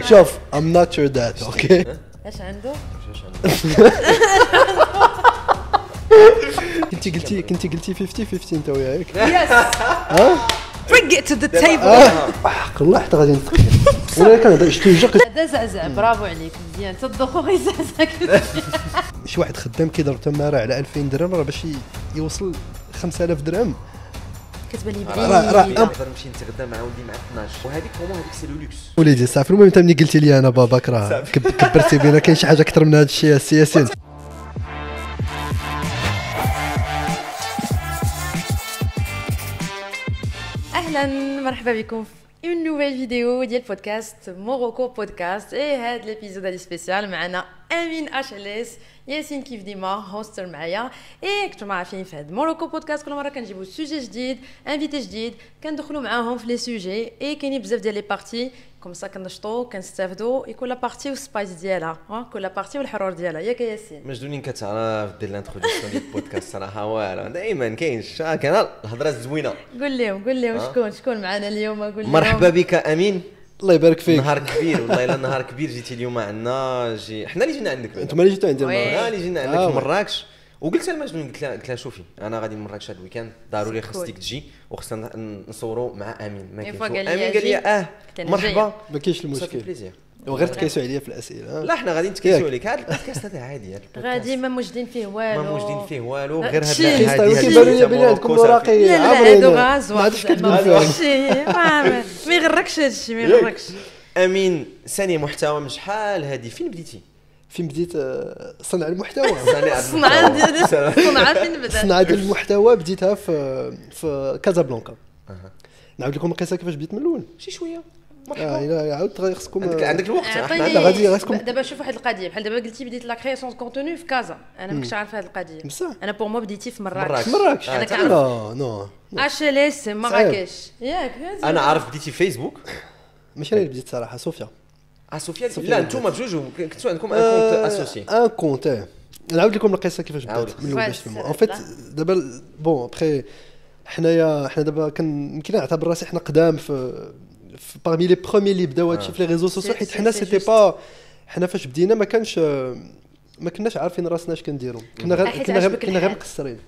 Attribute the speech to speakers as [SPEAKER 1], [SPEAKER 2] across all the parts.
[SPEAKER 1] شوف I'm not your dad اوكي.
[SPEAKER 2] اش عنده؟
[SPEAKER 1] كنتي قلتي 50-50 انت وياك.
[SPEAKER 2] يس bring it to the table.
[SPEAKER 1] حق الله حتى غادي نتقي ولا كان شتوجك.
[SPEAKER 2] هذا زعزع برافو عليك مزيان حتى الدخول يزعزعك.
[SPEAKER 1] شي واحد خدام كيضرب تماره على 2000 درهم راه باش يوصل 5000 درهم
[SPEAKER 2] كتبان لي
[SPEAKER 1] راه
[SPEAKER 2] بعيد.
[SPEAKER 3] نقدر نمشي نتغدى مع ولدي مع 12 وهذيك هما هذيك سي لو لوكس.
[SPEAKER 1] وليدي صافي. المهم انت ملي قلتي لي انا باباك راه كبرتي بينا كاين شي حاجه اكثر من هذا الشيء السياسي.
[SPEAKER 2] اهلا مرحبا بكم في اون نوفيل فيديو ديال بودكاست موروكو بودكاست. هاد ليبيزود هادي سبيسيال معنا امين اشلس ياسين كيف ديما هوستر معايا. كنتو عارفين في هاد موروكو بودكاست كل مره كنجيبو سوجي جديد انفيتي جديد كندخلوا معاهم في لي سوجي كاينين بزاف ديال لي بارتي كوم سا كنشطو كنستافدو يكون لا بارتي والسبايس ديالها كل بارتي والحرور ديالها ياك ياسين.
[SPEAKER 3] مجنونين كتعرف دير الانتروداكسيون ديال البودكاست صراحه والو دائما كاينش كان الهضره الزوينه.
[SPEAKER 2] قول لهم شكون معنا اليوم. قول لهم
[SPEAKER 3] مرحبا بك امين.
[SPEAKER 1] الله يبارك فيك.
[SPEAKER 3] نهار كبير والله الا نهار كبير جيتي اليوم عندنا حنا اللي جينا عندك
[SPEAKER 1] انتم اللي جيتوا عندنا
[SPEAKER 3] حنا اللي جينا عندك في مراكش وقلت لها مجنون قلت لها شوفي انا غادي لمراكش هذا الويكاند ضروري خصك تجي وخصنا نصوروا مع امين. ما كاينش امين قال لي مرحبا
[SPEAKER 1] ما كاينش المشكل وغير تكيسوا عليا في الاسئله.
[SPEAKER 3] لا حنا غادي نتكيسوا عليك هذا البودكاست هذا عادي
[SPEAKER 2] غادي ما موجدين فيه والو
[SPEAKER 3] غير هذا
[SPEAKER 1] الحديث كيبان لي بلي عندكم وراقي
[SPEAKER 2] لا هادو غاز
[SPEAKER 1] ما عادش كتقول
[SPEAKER 2] ما يغركش هادشي ما يغركش.
[SPEAKER 3] امين صانع محتوى من شحال هذه فين بديتي؟
[SPEAKER 1] فين بديت صنع المحتوى؟
[SPEAKER 2] صنع فين بدات؟
[SPEAKER 1] صناعة المحتوى بديتها في كازابلانكا. نعاود لكم القصه كيفاش بديت من الاول
[SPEAKER 3] شي شويه.
[SPEAKER 1] مرحبا عاود غير خصكم
[SPEAKER 3] عندك الوقت
[SPEAKER 1] احنا غادي غاسكم
[SPEAKER 2] دابا شوف واحد القضيه بحال دابا قلتي بديت لا كرياسيون كونتوني في كازا. انا ما كنتش عارفه هذه القضيه. انا بور مو بديتي في مراكش.
[SPEAKER 1] انا
[SPEAKER 2] كنعرف
[SPEAKER 1] نو
[SPEAKER 2] اشلس مراكش ياك.
[SPEAKER 3] انا عارف بديتي فيسبوك
[SPEAKER 1] ماشي انا اللي بديت صراحه صوفيا.
[SPEAKER 3] صوفيا لا انتوما بجوج كنتو عندكم ان كونت اسوسي.
[SPEAKER 1] ان كونت نعاود لكم القصه كيفاش بدات من الاول باش تفهموا. ان فيت دابا بون ابخي حنا دابا يمكن نعتبر راسي حنا قدام في parmi les premiers اللي بداو هادشي في لي ريزو سوسيو حيت حنا سيتي با حنا فاش بدينا ما كناش عارفين راسنا اش كنديروا. كنا غير مقصرين.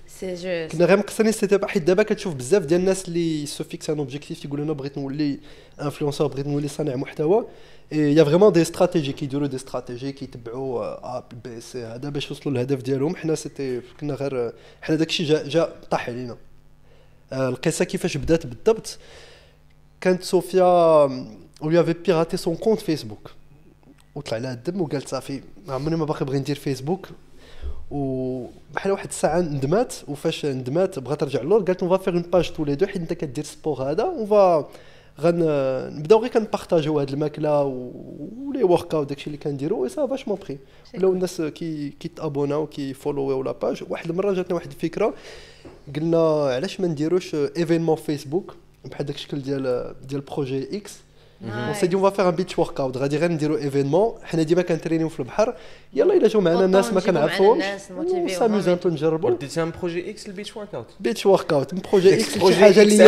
[SPEAKER 1] كنا غير مقصرين سيتي با حيت دابا كتشوف بزاف ديال الناس اللي سو فيكس ان اوبجيكتيف يقولوا لنا بغيت نولي انفلونسور بغيت نولي صانع محتوى. يا فريمون دي استراتيجي كيديروا دي استراتيجي كيتبعوا ا بي سي هذا باش يوصلوا للهدف ديالهم. حنا سيتي كنا غير حنا داكشي جا طاح علينا. القصه كيفاش بدات بالضبط كانت صوفيا ولي افي بيراتي سون كونت فيسبوك وطلع لها الدم وقالت صافي عمرني ما باقي بغي ندير فيسبوك. وبحال واحد الساعه ندمات وفاش ندمات بغات ترجع لور قالت اون فا فير اون باج تو لي دو حيت انت كدير سبور هذا اون فا نبداو غير كنبارطاجيو هاد الماكله ولي ورك اوت داكشي اللي كنديرو اي سا فاشمون بخي. ولاو الناس كيتابوناو كيفولويو لا باج. واحد المره جاتنا واحد الفكره قلنا علاش ما نديروش ايفينمون فيسبوك بحال داك الشكل ديال بروجي اكس. اون سي دي اون فا فير ان بيتش ورك اوت غادي غير نديرو ايفينمون. حنا ديما كنترينيو في البحر يلا الا جاو معنا الناس ما كنعرفوهمش ساموز ان بو نجربوا.
[SPEAKER 3] وديت ان بروجي اكس البيتش ورك اوت.
[SPEAKER 1] بيتش ورك اوت بروجي اكس شي حاجه اللي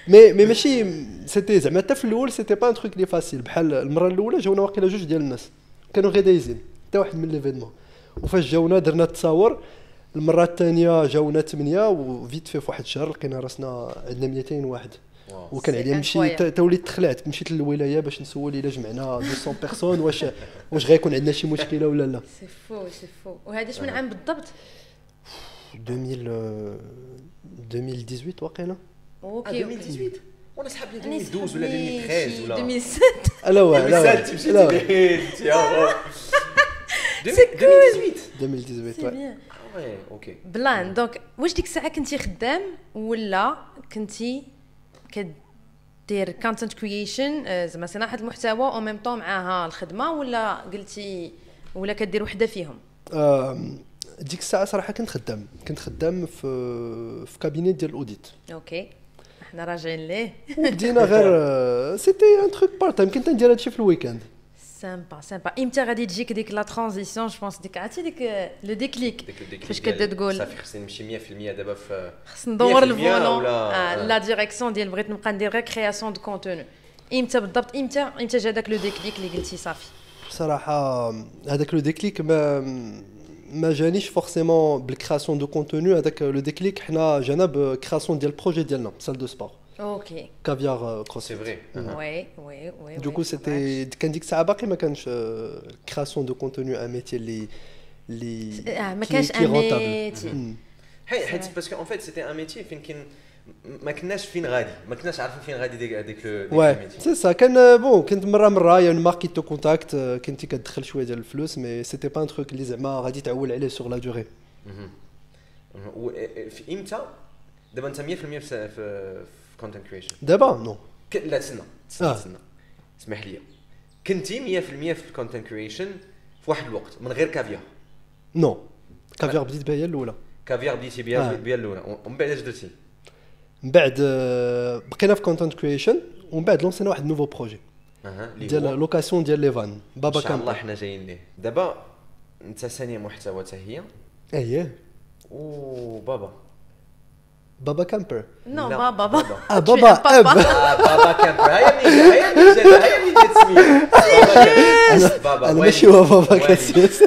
[SPEAKER 1] هي مي ماشي سيتي زعما حتى في الاول سيتي با ان تروك لي فاسيل. بحال المره الاولى جاونا واقيلا جوج ديال الناس كانوا غير دايزين حتى واحد من ليفينمون. وفاش جاونا درنا التصاور. المره الثانيه جاونا 8 وفيت في واحد الشهر لقينا راسنا عندنا 200 واحد. وكان عليا نمشي تا وليت تخلعت مشيت للولايه باش نسول الا جمعنا 200 بيرسون واش غيكون عندنا شي مشكله ولا لا.
[SPEAKER 2] سي فو وهذا اش من عام بالضبط؟
[SPEAKER 1] 2018 واقيلا.
[SPEAKER 2] اوكي
[SPEAKER 3] 2018 وانا صحاب لي 2012 ولا 2013 ولا
[SPEAKER 2] 2007.
[SPEAKER 1] لا لا
[SPEAKER 3] مشيتي بعيد يا
[SPEAKER 1] 2018
[SPEAKER 3] وي اوكي
[SPEAKER 2] بلان. دونك واش ديك الساعه كنتي خدام ولا كنتي كدير كونتنت كرييشن زعما صناعه المحتوى او ميم طون معاها الخدمه ولا قلتي ولا كدير وحده فيهم؟
[SPEAKER 1] ديك الساعه صراحه كنت خدام في كابينيت ديال الاوديت.
[SPEAKER 2] اوكي احنا راجعين ليه.
[SPEAKER 1] وبدينا غير سيتي ان تروك بارت تايم كنت ندير هادشي في الويكاند.
[SPEAKER 2] سامبا امتى غادي تجيك ديك لا ترانزيسيون جو بونس ديك عرفتي ديك لو ديكليك فاش كتبدا تقول
[SPEAKER 3] صافي خصني نمشي 100% دابا في
[SPEAKER 2] خص ندور الفولون لا ديريكسيون ديال بغيت نبقى ندير غير كرياسيون دو كونتوني. امتى بالضبط امتى جا داك لو ديكليك اللي قلتي صافي؟
[SPEAKER 1] بصراحه هذاك لو ديكليك ما جانيش فورسيمون بالكرياسيون دو كونتوني. هذاك لو ديكليك حنا جانا بكرياسيون ديال البروجي ديالنا سال دو سبور
[SPEAKER 2] اوكي
[SPEAKER 1] كافيار كروس.
[SPEAKER 3] سي فري
[SPEAKER 2] وي
[SPEAKER 1] دوكو سيتي كان ديك الساعه باقي ما كانش كرياسيون دو كونتوني ان ميتي اللي
[SPEAKER 2] ما كانش ان ميتي
[SPEAKER 3] حيت باسكو اون فيت سيتي ان ميتي فين كاين ما كناش فين غادي ما كناش عارفين فين غادي هذيك الميتي.
[SPEAKER 1] سي سا كان بون كنت مره يعني ماركي تو كونتاكت كنتي كتدخل شويه ديال الفلوس مي سيتي با ان تروك اللي زعما غادي تعول عليه سور لا دوري.
[SPEAKER 3] في امتى دابا انت 100% في كونتنت كريشن
[SPEAKER 1] دابا نو
[SPEAKER 3] لا تسنى اسمح لي كنتي 100% في الكونتنت كريشن في واحد الوقت من غير كافيار؟
[SPEAKER 1] نو كافيار بديت بها هي الاولى.
[SPEAKER 3] كافيار بديتي بها الاولى ومن بعد اش درتي؟
[SPEAKER 1] من بعد بقينا في كونتنت كريشن ومن بعد لونسينا واحد نوفو بروجي ديال لوكاسيون ديال لي فان بابا كامبر.
[SPEAKER 3] ان شاء الله حنا جايين ليه دابا. انت ثانيه محتوى حتى هي
[SPEAKER 1] اييه بابا كامبر.
[SPEAKER 2] نو
[SPEAKER 3] لا.
[SPEAKER 2] بابا
[SPEAKER 1] بابا
[SPEAKER 3] بابا كامبر هيا منين جات بابا
[SPEAKER 1] انا ماشي هو بابا كاسيس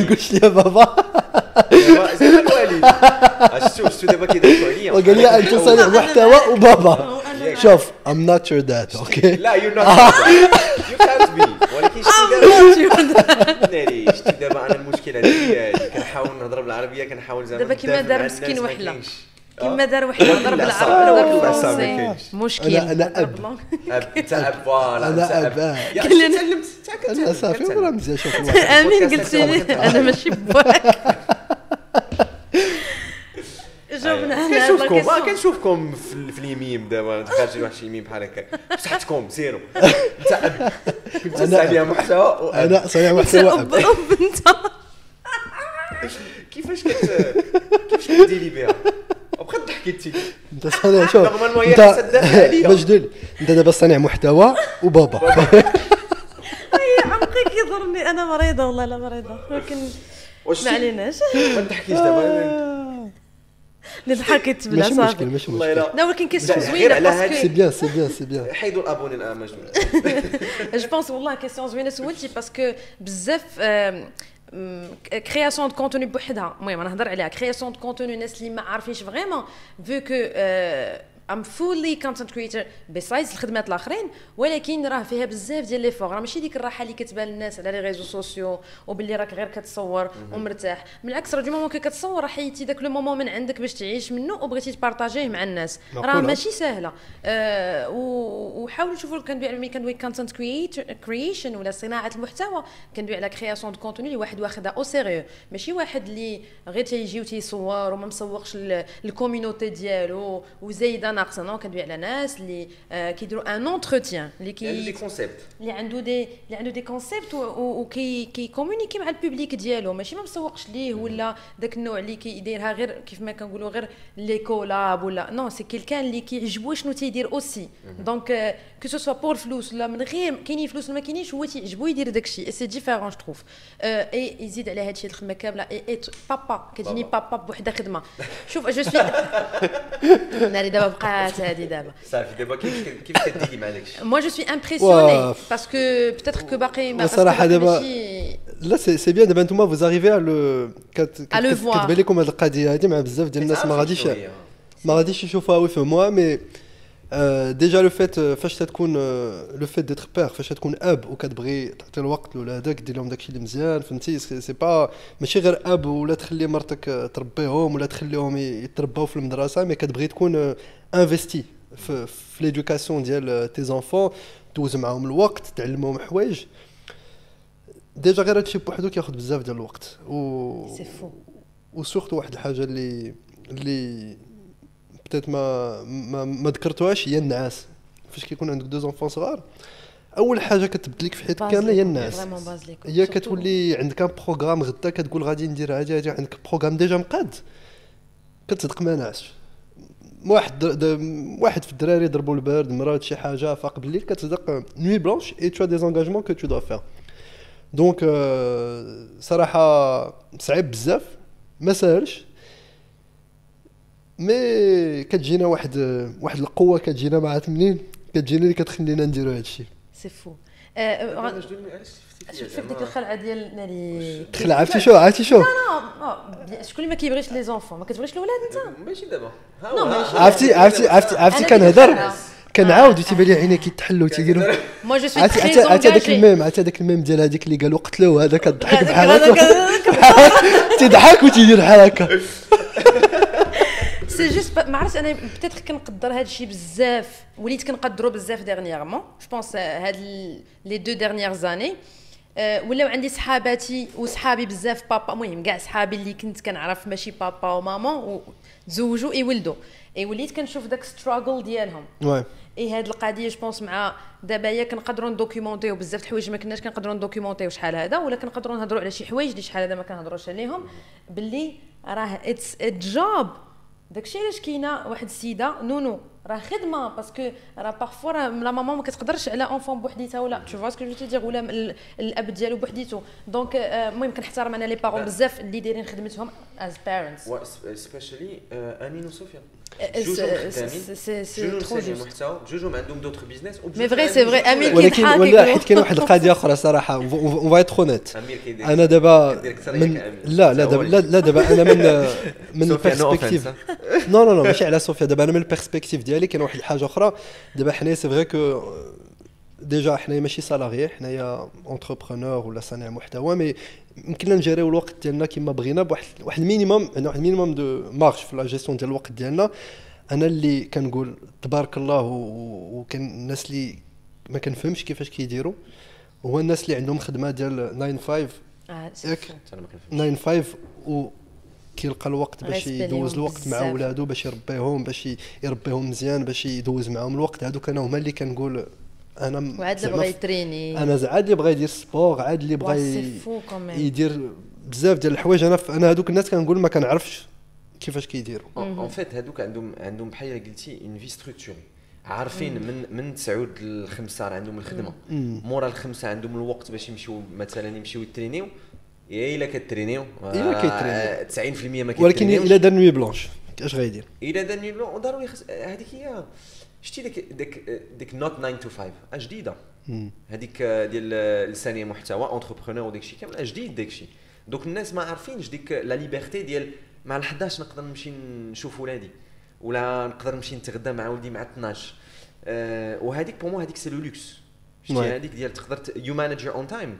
[SPEAKER 1] قلت لي بابا
[SPEAKER 3] زعما الوالد شفتو دابا كيضحكوا عليا
[SPEAKER 1] وقال لي انت صانع محتوى وبابا. شوف I'm not your dad اوكي.
[SPEAKER 3] لا يو نوت يو كانت بي ولكن شتي دابا انا المشكله ديالي كنحاول نهضر بالعربيه كنحاول زعما
[SPEAKER 2] دابا كيما دار مسكين وحله كيما دار وحده هضر بالعربي مشكل
[SPEAKER 1] انا اب
[SPEAKER 3] انت اب فوالا
[SPEAKER 1] انا اب
[SPEAKER 3] يا تعلمت
[SPEAKER 1] انا صافي راه مزيان. شوف
[SPEAKER 2] امين قلت لي انا ماشي باك
[SPEAKER 3] جاوبنا كنشوفكم في اليمين دابا خارجين واحد شي يمين بحال هكا فتحتكم سيروا انت اب كنت صانع محتوى
[SPEAKER 1] انا صانع محتوى اب
[SPEAKER 2] انت
[SPEAKER 3] كيفاش كديري بها وبقى تضحكي
[SPEAKER 1] انت صانع. شوف انت مجدول انت دابا صانع محتوى وبابا.
[SPEAKER 2] اي عمقي كيضرني انا مريضه والله لا مريضه ولكن ما عليناش
[SPEAKER 3] ما تضحكيش دابا
[SPEAKER 2] اللي ضحكت بلا صافي
[SPEAKER 1] ماشي مشكل
[SPEAKER 2] لا ولكن كيسيون زوينه
[SPEAKER 1] باسكو سي بيان
[SPEAKER 3] حيدوا الابوني الان مجنون.
[SPEAKER 2] جو بونس والله كيسيون زوينه سولتي باسكو بزاف كرياسيون دو كونتوني بوحدها. المهم انا نهضر عليها كرياسيون دو كونتوني الناس اللي ما عارفينش فريمون فو كو ام فولي كونتنت كريتور بيسايز الخدمات الاخرين ولكن راه فيها بزاف ديال لي فور. راه ماشي ديك الراحه اللي كتبان للناس على لي ريزو سوسيو وباللي راك غير كتصور ومرتاح. بالعكس راه دو مومون كتصور راه حيدتي داك لو مومون من عندك باش تعيش منه وبغيتي تبارطاجيه مع الناس. راه ماشي سهله. وحاولوا تشوفوا كندوي على كندوي كونتنت كرييشن ولا صناعه المحتوى كندوي على كرياسيون دو كونتوني اللي واحد واخدها او سيريو ماشي واحد اللي غير تيجي وتيصور وما مسوقش الكوميونيتي ديالو وزايده ناقصه. نو كندوي على ناس اللي كيديروا ان اونتروتيان اللي
[SPEAKER 3] دي كونسيبت
[SPEAKER 2] اللي عنده دي كونسيبت وكي كومونيكي مع البوبليك ديالو ماشي ما مسوقش ليه ولا داك النوع اللي كيديرها غير كيف ما كنقولوا غير لي كولاب ولا نو سي كيلكان اللي كيعجبو شنو تيدير اوسي. دونك كو سو سوا بور الفلوس ولا من غير كاينين فلوس ولا ما كاينينش هو تيعجبو يدير داكشي سي ديفيرون جو تروف. اي يزيد على هادشي الخدمه كامله اي بابا كتجيني بابا بوحده خدمه. شوف جو سوي ناري دابا بقات هادي دابا
[SPEAKER 3] صافي دابا كيف كديري مع داكشي.
[SPEAKER 2] moi je suis impressionnée parce que peut-être que باقي ما
[SPEAKER 1] صراحه دابا لا سي بيان دابا نتوما vous arrivez à le كتبان لكم هذه القضيه هذه مع بزاف ديال الناس ما غاديش يشوفوها ويفهموها مي ديجا لو فيت فاش تكون لو فيت ديتر بير فاش تكون اب وكتبغي تعطي الوقت لولادك دير لهم داكشي اللي مزيان فهمتي سي با ماشي غير اب ولا تخلي مرتك تربيهم ولا تخليهم يترباو في المدرسه مي كتبغي تكون انفيستي في ليدوكاسيون ديال تي زونفون دوز معاهم الوقت تعلمهم حوايج. ديجا غير هادشي بوحدو كياخذ بزاف ديال الوقت
[SPEAKER 2] سي فو
[SPEAKER 1] وسورتو واحد الحاجه اللي بتات ما ذكرتوهاش هي النعاس. فاش كيكون عندك دو زونفون صغار اول حاجه كتبدل لك في حياتك كامله هي النعاس. هي كتولي عندك ان بروغرام غدا كتقول غادي ندير هادي عندك بروغرام ديجا مقاد كتصدق ما نعسش. واحد في الدراري ضربوا البرد مرات شي حاجه فاق بالليل كتصدق نوي بلانش اي تو دي زانغاجمون كو تو دو فير. دونك صراحه صعيب بزاف ما ساهلش مي كتجينا واحد القوه كتجينا مع منين كتجيني اللي كتخلينا نديروا هذا الشيء.
[SPEAKER 2] سي فو. شوف ديك الخلعه ديال ناري
[SPEAKER 1] تخلع. عرفتي شو
[SPEAKER 2] لا شكون اللي ما كيبغيش لي زونفون؟ ما كتبغيش الاولاد انت؟
[SPEAKER 3] ماشي دابا.
[SPEAKER 1] عرفتي كنهضر كنعاود تيبان لي عيني كيتحلوا تيديروا.
[SPEAKER 2] مو جو سوي تري زونجاجي.
[SPEAKER 1] عرفتي هذاك الميم ديال هذيك اللي قالوا قتلوه هذا كضحك بحال هكا تيضحك وتيدير بحال هكا.
[SPEAKER 2] سي جوست ما عرفتش انا بتيتر كنقدر هذا الشيء بزاف وليت كنقدرو بزاف ديرنييرمون جو بونس هاد لي دو ديرنيير زاني ولاو عندي صحاباتي وصحابي بزاف بابا المهم كاع صحابي اللي كنت كنعرف ماشي بابا وماما وتزوجوا يولدوا وليت كنشوف داك ستراغل ديالهم هاد القضيه جو بونس مع دابا يا كنقدروا ندوكيومونطيو بزاف الحوايج ما كناش كنقدروا ندوكيومونطيو شحال هذا ولا كنقدروا نهضروا على شي حوايج اللي شحال هذا ما كنهضروش عليهم باللي راه اتس ا جوب. داكشي علاش كاينه واحد السيده نونو راه خدمه باسكو راه بارفوا لا ماما ما كتقدرش على اونفون بوحديتها ولا تو فوا سكو جو تي ولا الاب ديالو بوحديتو دونك المهم كنحترم انا لي بارون بزاف اللي دايرين خدمتهم از بيرنتس
[SPEAKER 3] سبيشالي امين وسفيان
[SPEAKER 2] سي ترو جوست
[SPEAKER 3] محتوى جوجهم عندهم دوطخ بيزنس
[SPEAKER 2] مي فري سي فري امين
[SPEAKER 1] كيضحك ولا حيت كاين واحد القضيه اخرى صراحه اون فا ايتر اونيت انا دابا لا دابا انا من البيرسبكتيف نو ماشي على صوفيا دابا انا من البيرسبكتيف ديالي كاين واحد الحاجه اخرى دابا حنا سي فري كو ديجا حنا ماشي سالاريي حنايا اونتربرونور ولا صانع محتوى مي يمكننا نجريو الوقت ديالنا كما بغينا بواحد مينيموم عندنا واحد مينيموم دو مارش في لا جيستيون ديال الوقت ديالنا. انا اللي كنقول تبارك الله وكان الناس اللي ما كنفهمش كيفاش كيديروا هو الناس اللي عندهم خدمه ديال 9 و كيلقى الوقت باش يدوز الوقت مع ولادو باش يربيهم باش يربيهم مزيان باش يدوز معاهم الوقت. هادوك انا هما اللي كنقول انا
[SPEAKER 2] وعاد اللي بغى يتريني
[SPEAKER 1] انا عاد اللي بغى يدير سبور عاد اللي بغى يدير بزاف ديال الحوايج. انا هادوك الناس كنقول ما كنعرفش كيفاش كيديروا
[SPEAKER 3] اون فيت. هادوك عندهم بحال قلتي اون في ستركتوري عارفين من 9 ل 5 عندهم الخدمه مورا الخمسه عندهم الوقت باش يمشيو مثلا يمشيو يترينيو يا الا كترينيو 90% ما كيترينيو
[SPEAKER 1] ولكن الا دار نوي بلونش اش غيدير
[SPEAKER 3] الا دار نوي بلونش ضروري هذيك هي شتي ديك نوت 9 to 5 جديده هذيك ديال الثانيه محتوى اونتربرونور وداكشي كامل جديد داكشي. دوك الناس ما عارفينش ديك لا ليبرتي ديال مع 11 نقدر نمشي نشوف ولادي ولا نقدر نمشي نتغدى مع ولدي مع 12 وهذيك بور مو هذيك سي لو لوكس شتي هذيك ديال تقدر يو مانج اون تايم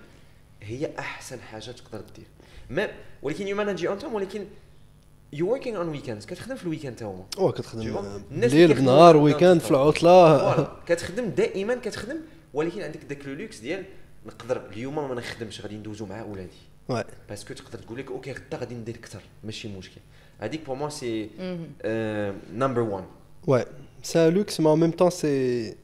[SPEAKER 3] هي احسن حاجه تقدر دير ما ولكن يو مانج اون تايم ولكن يو وركينغ اون ويكاندز كتخدم في الويكاند تا هو
[SPEAKER 1] كتخدم ليل بنهار ويكاند في العطله
[SPEAKER 3] كتخدم دائما كتخدم ولكن عندك داك لو لوكس ديال نقدر اليوم ما نخدمش غادي ندوزو مع ولادي باسكو تقدر تقول لك اوكي غدا غادي ندير اكثر ماشي مشكل. هذيك بور موا سي نمبر 1
[SPEAKER 1] سا لوكس ما ميم طون سي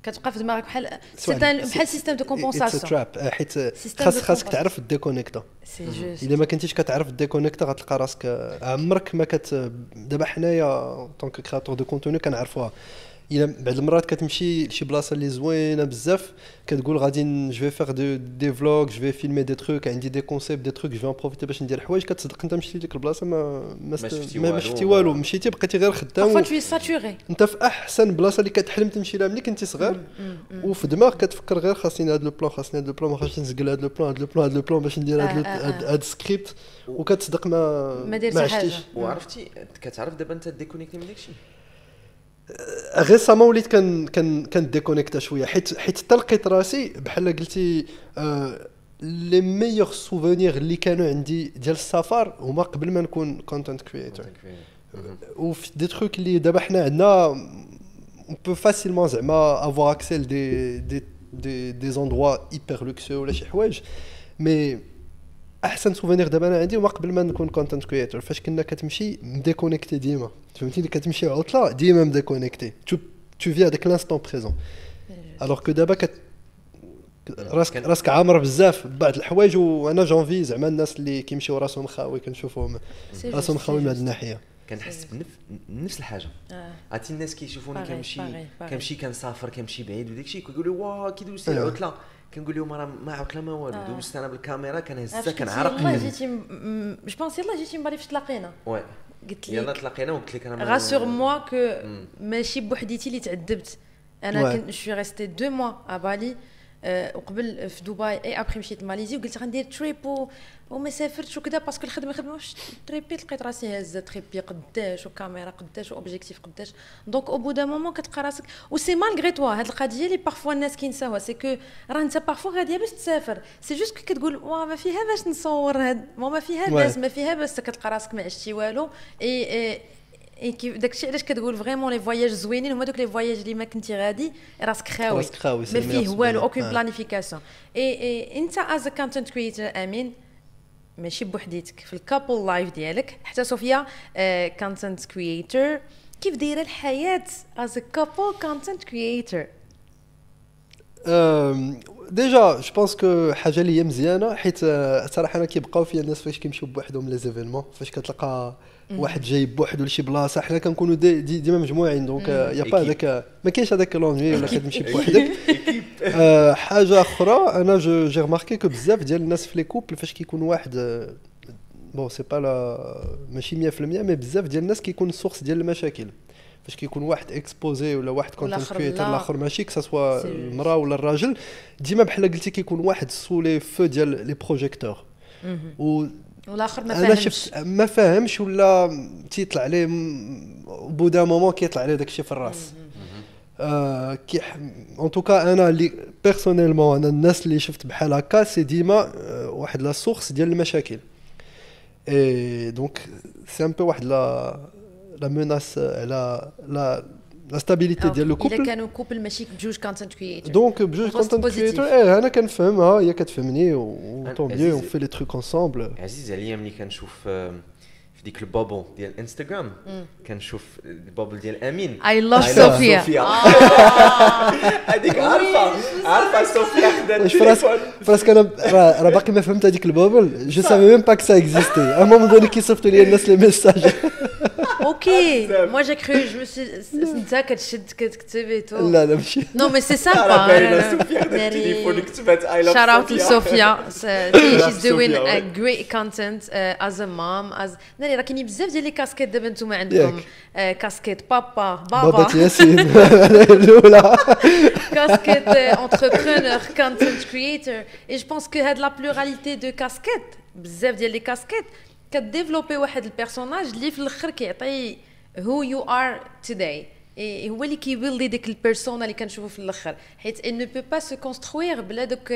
[SPEAKER 2] كتبقى في دماغك بحال سيستم دو كومبونساسيون
[SPEAKER 1] حيت خاصك تعرف ديكونيكتا. الا ما كنتيش كتعرف ديكونيكتا غتلقى راسك عمرك ما دابا حنايا طونك كرياتور دو كونتوني كنعرفوها الا بعض المرات كتمشي لشي بلاصه اللي زوينه بزاف كتقول غادي جو في فيغ دي فلوغ جو في فيلمي دي تروك عندي دي كونسيبت دي تروك جو في ان بروفيتي باش ندير حوايج كتصدق انت مشيتي لديك البلاصه ما شفتي والو مشيتي بقيتي غير خدام
[SPEAKER 2] بارفو ساتوري
[SPEAKER 1] انت في احسن بلاصه اللي كتحلم تمشي لها ملي كنتي صغير وفي دماغك كتفكر غير خاصني هذا لو بلان خاصني هذا لو بلان ما خاصنيش نسقل هذا لو بلان هذا لو بلان باش ندير هذا السكريبت وكتصدق ما عشتيش.
[SPEAKER 3] وعرفتي كتعرف دابا انت ديكونيكتي من داكشي
[SPEAKER 1] ريسامون وليت كان ديكونيكتا شويه حيت تلقيت راسي بحال قلتي لي ميور سوفونير اللي كانوا عندي ديال السفر هما قبل ما نكون كونتنت كرييتور وفي دي تروك اللي دابا حنا عندنا اون بو فاسيلمون زعما افوار اكسل دي زوندروا هيبر لوكسو ولا شي حوايج مي احسن سوفونير دابا انا عندي هما قبل ما نكون كونتنت كرييتور فاش كنا كتمشي مديكونيكتي ديما فهمتيني كتمشي عطله ديما مديكونيكتي تو في هذاك لانستون بريزون الوغ كو دابا راسك عامر بزاف بعض الحوايج وانا جونفي زعما الناس اللي كيمشيو راسهم خاوي كنشوفهم راسهم خاوي من هذه الناحيه
[SPEAKER 3] كنحس بنفس الحاجه عرفتي الناس كيشوفوني كنمشي كنسافر كنمشي بعيد وداكشي كيقولوا واه كي دوزتي العطله كنقول لهم راه ما عطله ما والو دوزت انا بالكاميرا كنهزها كنعرق
[SPEAKER 2] والله جيتي جو بونس يلاه جيتي مباري فاش تلاقينا
[SPEAKER 3] قلت لك يلا تلاقينا وقلت لك انا
[SPEAKER 2] راسور موا كو ماشي بوحديتي اللي تعذبت انا كنت شوي ريستي 2 موا ا بالي وقبل في دبي اي ابري مشيت لماليزي وقلت غندير تريب وما سافرتش وكذا باسكو الخدمه واش تريبي لقيت راسي هازه تريبي قداش وكاميرا قداش واوبجيكتيف قداش دونك او بو دا مومون كتلقى راسك وسي مالغري توا هاد القضيه اللي بارفوا الناس كينساوها سي كو راه انت بارفوا غاديه باش تسافر سي جوست كتقول وا ما فيها باش نصور هاد ما فيها باس ما فيها باس كتلقى راسك ما عشتي والو اي كيف داكشي علاش كتقول فريمون لي فواياج زوينين هما دوك لي فواياج اللي ما كنتي غادي راسك خاوي ما فيه والو اوكين بلانيفيكاسيون اي انت از كونتنت كريتور امين ماشي بوحديتك في الكابل لايف ديالك حتى صوفيا كونتنت كريتور كيف دايره الحياه از كابل كونتنت كريتور
[SPEAKER 1] ديجا جو بونس كو حاجه اللي هي مزيانه حيت صراحه انا كيبقاو فيا الناس فاش كيمشيو بوحدهم لي زيفينمون فاش كتلقى واحد جاي بوحدو لشي بلاصه حنا كنكونوا ديما مجموعين دونك يا با هذاك ما كاينش هذاك لونجي ولا كتمشي بوحدك حاجه اخرى انا جي رماركي كو بزاف ديال الناس في لي كوبل فاش كيكون واحد بون سي با لا ماشي 100% مي بزاف ديال الناس كيكون السورس ديال المشاكل فاش كيكون واحد اكسبوزي ولا واحد كونتنت كريتور الاخر ماشي كسا سوا المراه ولا الراجل ديما بحال قلتي كيكون واحد سولي فو ديال لي بروجيكتور
[SPEAKER 2] والاخر ما فاهمش
[SPEAKER 1] انا شفت ما فاهمش ولا تيطلع عليه بودا مومون كيطلع عليه داكشي في الراس كي ان توكا انا اللي بيرسونيلمون انا الناس اللي شفت بحال هكا سي ديما واحد لا سورس ديال المشاكل اي دونك سي ان بو واحد لا ميناس على لا ستابيليتي ديال لو كوبل
[SPEAKER 2] الا كانوا كوبل ماشي بجوج كونتنت كريتور
[SPEAKER 1] دونك بجوج كونتنت كريتور انا كنفهمها هي كتفهمني و طون بيان اون في لي تروك انصامبل
[SPEAKER 3] عزيز عليا ملي كنشوف في ديك البابل ديال انستغرام كنشوف البابل ديال امين
[SPEAKER 2] اي لاف صوفيا
[SPEAKER 3] هذيك عارفه صوفيا خدات التليفون
[SPEAKER 1] فراسك انا راه باقي ما فهمت هذيك البابل جو سافي ميم با كو سا اكزيستي ا مومون دوني كيصيفطوا لي الناس لي ميساج
[SPEAKER 2] اوكي moi j'ai cru je me suis انت كتشد كتكتب اي تو
[SPEAKER 1] لا ماشي
[SPEAKER 2] نو مي سي سامبا
[SPEAKER 3] صوفيا خدات التليفون كتبت اي لاف
[SPEAKER 2] shout out to Sophia she's doing a great content as a mom as ناري راه كاينين بزاف ديال لي كاسكيت دابا نتوما عندكم كاسكيت بابا
[SPEAKER 1] ياسين الاولى
[SPEAKER 2] كاسكيت entrepreneur content creator et je pense que هاد لا pluralité de casquettes بزاف ديال لي كاسكيت كديفلوبي واحد البيرسوناج اللي في الاخر كيعطي who you are today هو اللي كيبيلدي ديك البيرسونا اللي كنشوفو في الاخر حيت il ne peut pas se construire بلا دوك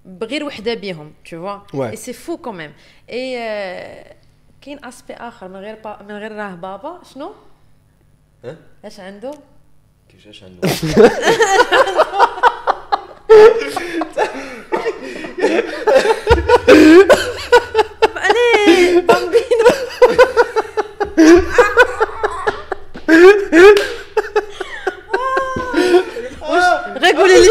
[SPEAKER 2] بغير وحده بهم tu vois et c'est fou quand même et كاين اسبي اخر من غير راه بابا شنو اش عنده
[SPEAKER 3] كيفاش عنده
[SPEAKER 2] allez bambino غير قولي لي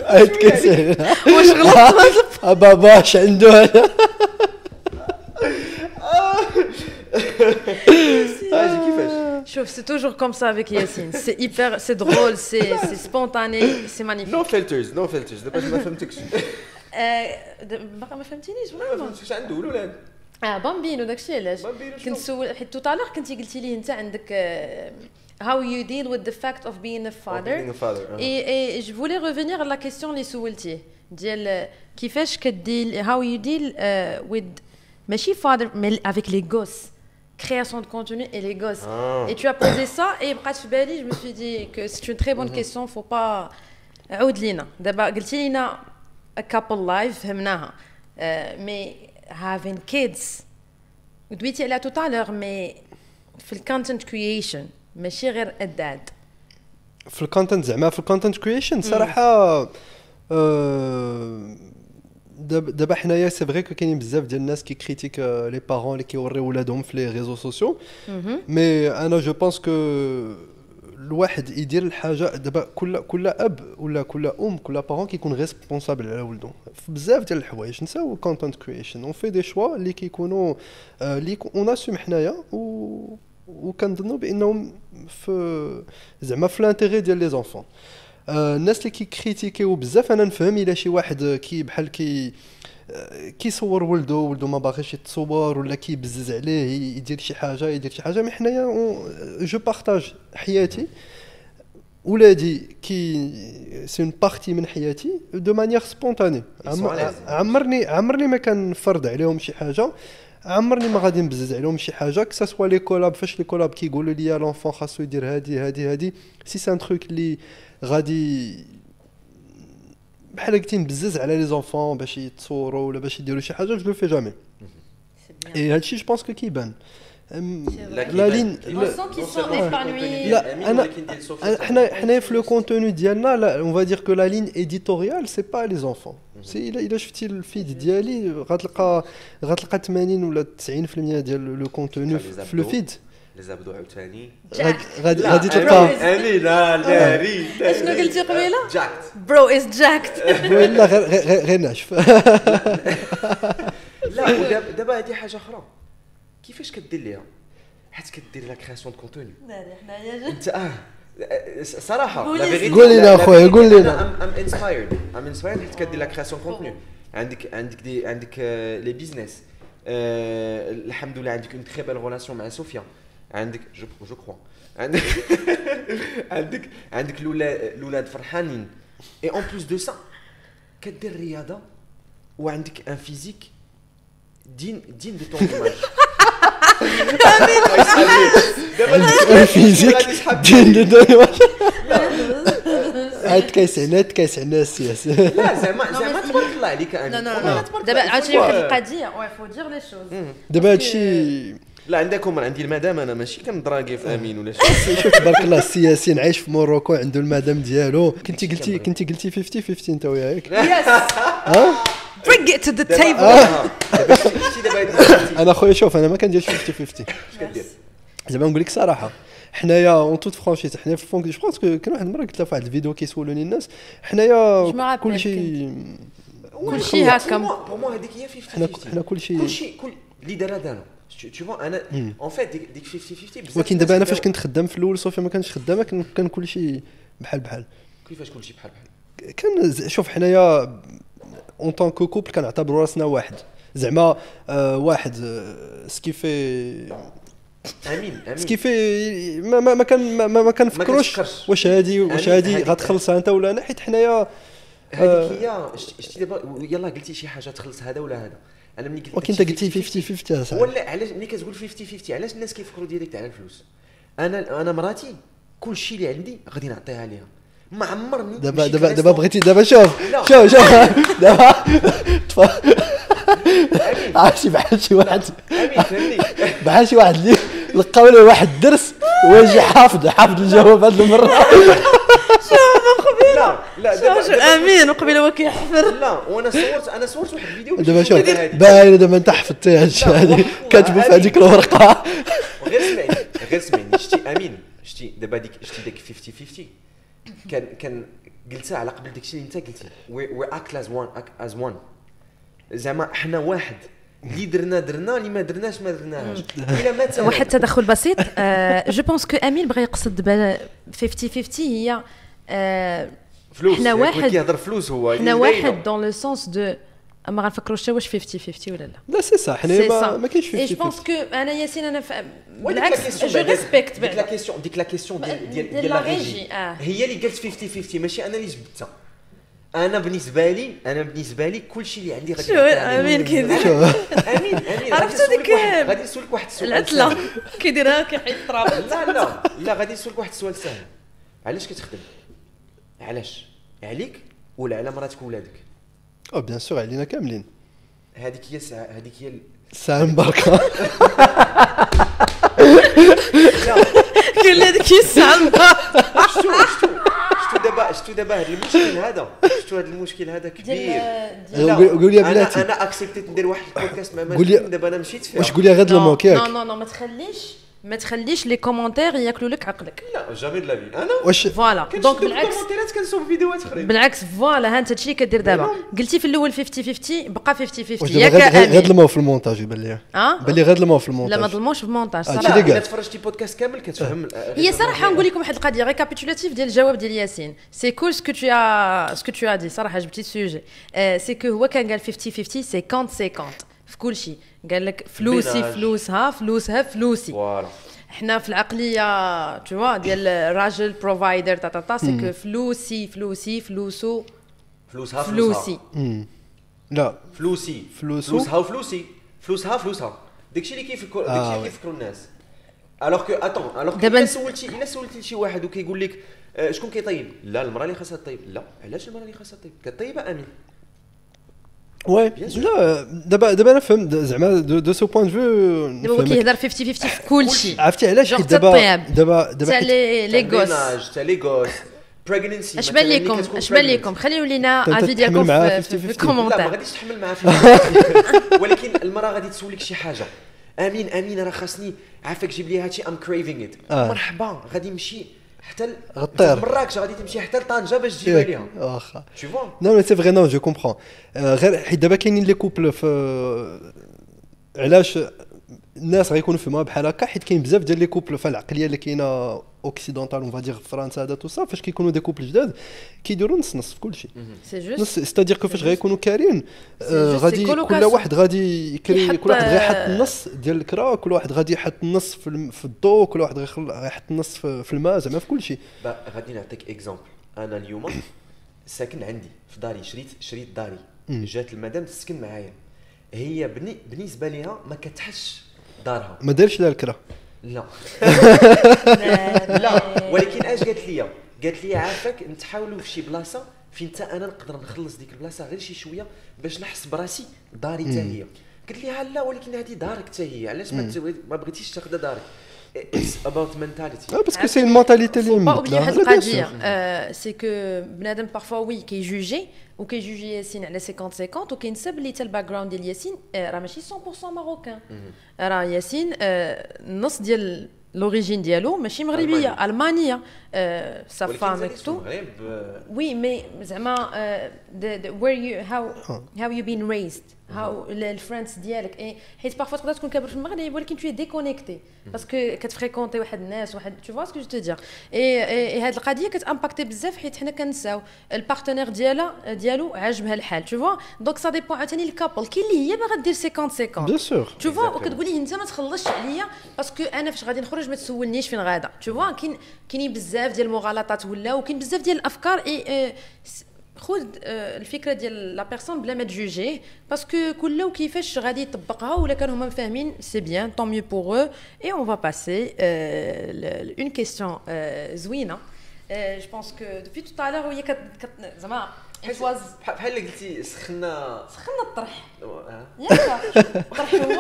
[SPEAKER 1] عيط كيسير
[SPEAKER 2] واش غلط
[SPEAKER 1] بابا اش عنده هذا
[SPEAKER 3] كيفاش
[SPEAKER 2] شوف سي توجور كوم سا افيك ياسين سي ايبر سي درول سي سبونتاني سي مانيفيك
[SPEAKER 3] نو فلترز دابا ما فهمتكش
[SPEAKER 2] باقا ما فهمتينيش
[SPEAKER 3] ما فهمتش عنده الولاد
[SPEAKER 2] بامبينو داكشي علاش كنت سول حيت توتالور كنتي قلتي لي انت عندك how you deal with the fact of being a father et je voulais revenir à la question اللي سولتيه ديال كيفاش كديل how you deal with ماشي father mais avec les gosses création de contenu et les gosses et tu as posé ça et بقات في بالي je me suis dit que c'est une très bonne question faut pas عود لينا دابا قلتي لينا a couple life فهمناها mais having kids ودويتي عليها tout à l'heure mais في الكونتنت كرييشن ماشي غير الداد
[SPEAKER 1] في الكونتنت زعما في الكونتنت كرييشن صراحه دابا حنايا سي فري كو كاينين بزاف ديال الناس كي كريتيك لي بارون اللي كيوريو ولادهم في لي ريزو سوسيو مي انا جو بونس كو الواحد يدير الحاجه دابا كل اب ولا كل كل بارون كيكون ريسبونسابل على ولده في بزاف ديال الحوايج نساو كونتنت كرييشن اون في دي شوا اللي كيكونوا اللي اون اسوم حنايا وكنظنوا بانهم في زعما في لانتيغي ديال لي زونفون الناس اللي كيكريتيكيو بزاف انا نفهم الا شي واحد كي بحال كيصور ولده ما باغيش يتصور ولا كيبزز عليه يدير شي حاجه مي حنايا جو بارطاج حياتي ولادي كي سي اون بارتي من حياتي دو مانيير سبونتاني. عمرني ما كان فرض عليهم شي حاجه، عمرني ما غادي نبزز عليهم شي حاجه كسا سوا لي كولاب. فاش لي كولاب كيقولوا لي لونفون خاصو يدير هادي سي سان تروك اللي غادي بحال قلتي نبزز على لي زونفون باش يتصوروا ولا باش يديروا شي حاجه. جو لو في جامي اي هادشي جو بونس كو كيبان. لا لين لا انا حنا في لو كونتوني ديالنا لا اون فا دير كو لا لين اديتوريال سي با لي زونفون. سي الا شفتي الفيد ديالي غتلقى 80 ولا 90% ديال لو كونتوني في لو فيد.
[SPEAKER 3] لي زابدو عاوتاني
[SPEAKER 1] غادي تلقى
[SPEAKER 3] امين. لا ري
[SPEAKER 2] شنو قلتي قبيله؟
[SPEAKER 3] جاكت
[SPEAKER 2] برو از جاكت.
[SPEAKER 1] لا غير ناشف.
[SPEAKER 3] لا دابا هذه حاجه اخرى. كيفاش كدير ليها؟ حيت كدير لا كرياسيون دو كونتوني.
[SPEAKER 2] حنايا
[SPEAKER 3] انت صراحه
[SPEAKER 2] لا فيغيتي
[SPEAKER 1] قول لنا اخويا قول لنا.
[SPEAKER 3] ام انسبايرد حيت كدير لا كرياسيون كونتوني. عندك لي بيزنس. الحمد لله عندك اون تري بيل ريلاسيون مع صوفيا. عندك جو كرو عندك الاولاد فرحانين. اي اون بلوس دو سا كدير رياضه وعندك ان فيزيك دين دو طون ايماج.
[SPEAKER 1] دابا الفيزيك دين دو ايماج. عاد كايس عنا السياسه.
[SPEAKER 3] لا زعما تبارك الله عليك امين.
[SPEAKER 2] دابا عرفتي واحد القضيه وي فو دير لي شوز.
[SPEAKER 1] دابا هادشي
[SPEAKER 3] لا عندكم عندي المدام. انا ماشي كندراغي في امين ولا شي.
[SPEAKER 1] شوف تبارك الله السياسيين عايش في موروكو عنده المدام ديالو. كنتي قلتي 50 انت وياك.
[SPEAKER 2] يس bring it to the table.
[SPEAKER 1] انا خويا شوف انا ما كنديرش 50
[SPEAKER 3] كدير
[SPEAKER 1] زعما نقول لك صراحه. حنايا اون توت فرانشيز حنا في فونك جو بونس كان واحد المره قلت لها في واحد الفيديو كيسولوني الناس حنايا كلشي
[SPEAKER 2] هكا.
[SPEAKER 3] بور مو هذيك هي 50
[SPEAKER 1] حنا كلشي
[SPEAKER 3] كل اللي دار tu vois انا en fait ديك 50 بزاف.
[SPEAKER 1] ولكن دابا انا فاش كنت خدام في الاول صوفيا ما كانش خدامه كان كلشي بحال.
[SPEAKER 3] كيفاش كلشي بحال
[SPEAKER 1] كان شوف حنايا اون طون كو كوبل كنعتبروا راسنا واحد زعما واحد سكيفي
[SPEAKER 3] امين
[SPEAKER 1] سكيفي ما كنفكروش واش هادي غتخلص انت ولا انا حيت حنايا
[SPEAKER 3] هذيك هي شتي دابا يلاه قلتي شي حاجه تخلص هذا ولا هذا. انا ملي قلت
[SPEAKER 1] ولكن انت قلتي 50
[SPEAKER 3] ولا علاش ملي كتقول 50 علاش الناس كيفكروا ديريكت على الفلوس؟ انا مراتي كلشي اللي عندي غادي نعطيها ليها. ما عمرني
[SPEAKER 1] دابا بغيتي دابا شوف دابا عرفتي بحال شي واحد بحال شي واحد اللي لقاو له واحد الدرس ويجي حافظ الجواب هذه المره.
[SPEAKER 3] لا
[SPEAKER 2] امين وقبيله هو كيحفر.
[SPEAKER 3] لا وانا صورت واحد الفيديو
[SPEAKER 1] دابا شوف باينه دابا انت حفظتي هادشي هذه كاتبه في هذيك الورقه.
[SPEAKER 3] غير سمعني شتي امين شتي دابا ديك 50 كان قلتها على قبل داكشي اللي انت قلتي وي اكت از وان زعما حنا واحد. اللي درنا اللي ما درناش الا ما
[SPEAKER 2] واحد تدخل بسيط. جو بونس كو امين بغى يقصد دابا 50 هي
[SPEAKER 3] فلوس.
[SPEAKER 2] حنا واحد
[SPEAKER 3] كيهضر فلوس هو
[SPEAKER 2] حنا واحد دون لو سونس دو ما غنفكروش واش 50 ولا
[SPEAKER 1] لا سي صح حنا ما كاينش 50.
[SPEAKER 2] جو بونس كو انا ياسين انا بالعكس جو ريسبكت
[SPEAKER 3] ديك لا كيسيون ديال لا ريجي هي اللي قالت 50 ماشي انا اللي جبدتها. انا بالنسبه لي كلشي اللي عندي غادي
[SPEAKER 2] امين كيدير امين عرفتي ديك
[SPEAKER 3] غادي نسولك واحد السؤال
[SPEAKER 2] العتله كيديرها كيحيد التراب.
[SPEAKER 3] لا غادي نسولك واحد السؤال سهل. علاش كتخدم؟ علاش عليك ولا على مراتك وولادك؟
[SPEAKER 1] او بيان سور علينا كاملين.
[SPEAKER 3] هذيك هي
[SPEAKER 1] الساعه مباركه.
[SPEAKER 2] كاين اللي هذيك هي الساعه مباركه.
[SPEAKER 3] شتو دابا هذا المشكل هذا كبير.
[SPEAKER 1] قول لي بلاتي
[SPEAKER 3] انا اكسبتيت ندير واحد البودكاست مع ماجد. دابا انا مشيت فيها.
[SPEAKER 1] واش قول لي غير الموك ياك؟
[SPEAKER 2] نو ما تخليش لي كومونتير ياكلوا لك عقلك.
[SPEAKER 3] لا جامي لا بي انا
[SPEAKER 1] واش
[SPEAKER 2] فوالا دونك بالعكس
[SPEAKER 3] الكومونتيرات كنصوب فيديوهات اخرين
[SPEAKER 2] بالعكس فوالا ها انت هادشي اللي كدير دابا. قلتي في الاول 50 بقى 50
[SPEAKER 1] ياك غير المو في المونتاج يبان لي غير المو في المونتاج.
[SPEAKER 2] لا ما ظلموش في المونتاج
[SPEAKER 3] صراحه. الا تفرجتي بودكاست كامل كتفهم.
[SPEAKER 2] هي صراحه نقول لكم واحد القضيه ريكابيتولاتيف ديال الجواب ديال ياسين. سي كول سكو تو ا دي صراحه جبتي السوجي. سي كو هو كان قال 50 50 في كل شيء. قال لك فلوسي فلوسها فلوسها فلوسي.
[SPEAKER 3] فوالا
[SPEAKER 2] حنا في العقليه tu vois ديال الراجل بروفايدر تا سي كو فلوسي فلوسو فلوسي
[SPEAKER 1] لا
[SPEAKER 3] فلوسي
[SPEAKER 1] فلوسو
[SPEAKER 3] فلوسها وفلوسي فلوسها داكشي اللي كيفكروا داكشي اللي كيفكروا الناس الوغ كو الا سولتي شي واحد وكيقول لك شكون كيطيب لا المراه اللي خاصها تطيب لا علاش المراه اللي خاصها تطيب كطيبه امين
[SPEAKER 1] وي لا دابا انا فهمت زعما دو سو بوين فيو
[SPEAKER 2] دابا كيهضر 50 في كلشي
[SPEAKER 1] عرفتي علاش حيت دابا
[SPEAKER 2] حتى لي غوس
[SPEAKER 3] حتى لي غوس بريغننسي
[SPEAKER 2] اش بان لكم خليو لينا افي ديالكم في الكومونتير
[SPEAKER 3] لا ما غاديش تحمل معاه ولكن المراه غادي تسولك شي حاجه امين راه خاصني عافاك جيب لي هادشي ام كريفينغ ات مرحبا غادي نمشي حتى مراكش غادي تمشي حتى لطنجه باش تجيبها ليها
[SPEAKER 1] واخا
[SPEAKER 3] tu vois
[SPEAKER 1] نو سي فري نو جو كومبرون غير حيت دابا كاينين لي كوبل في علاش الناس غيكونوا فيما بحال هكا حيت كاين بزاف ديال لي كوبل في العقليه اللي كاينه اوكسيدونتال اون فادير في فرنسا هذا تو صا فاش كيكونوا دي كوبل جداد كيديروا نص في كل شيء
[SPEAKER 2] سي جوست
[SPEAKER 1] ستادير كو فاش غيكونوا كارين غادي كل واحد غادي يكري كل واحد غيحط النص ديال الكرا كل واحد غادي يحط النص في الضوء كل واحد غيحط النص في الماء زعما في كل شيء
[SPEAKER 3] غادي نعطيك اكزامبل انا اليوم ساكن عندي في داري شريت داري جات المدام تسكن معايا هي بالنسبه ليها ما كتحش دارها
[SPEAKER 1] ما دارش لها الكرا
[SPEAKER 3] لا لا ولكن اش قالت لي عافاك نتحاولوا في شي بلاصه فين حتى انا نقدر نخلص ديك البلاصه غير شي شويه باش نحس براسي داري حتى هي قلت لها لا ولكن هذه دارك حتى هي علاش ما بغيتيش تاخذ دارك It's about mentality.
[SPEAKER 1] Parce que c'est une mentalité liée.
[SPEAKER 2] Pas oublier هاد القضية c'est que بنادم parfois oui كيجوجي وكيجوجي ياسين على 50-50 وكينسب لي حتى الباك جراوند ديال ياسين راه ماشي 100% ماروكان راه ياسين النص ديال لوريجين ديالو ماشي مغربيه المانيه صافا مكتوب وي مي زعما where you how you been raised how الفرنس ديالك حيت بارفوا تقدر تكون كابر في المغرب ولكن tu es déconnecté باسكو كتفريكونتي واحد الناس واحد tu vois ce que je te dire et هاد القضيه كتامباكتي بزاف حيت حنا كنساو البارتنير ديالو عاجبها الحال tu vois دونك سا ديبون عاوتاني الكابل كاين اللي هي باغا دير 50
[SPEAKER 1] بيان سور
[SPEAKER 2] tu vois وكتقول لي انت ما تخلصش عليا باسكو انا فاش غادي نخرج ما تسولنيش فين غادا tu vois كاينين بزاف ديال المغالطات ولاو وكاين بزاف ديال الافكار خذ الفكره ديال لا بيرسون بلا ما تجوجيه باسكو كله كيفاش غادي يطبقها ولا كانوا هما فاهمين سي بيان طون ميو بور او اي اون فا باسي اون كيسيون زوينه جو بونس كو دوبي تو طالور وهي زعما
[SPEAKER 3] بحال اللي قلتي سخنا
[SPEAKER 2] الطرح ياك الطرح هو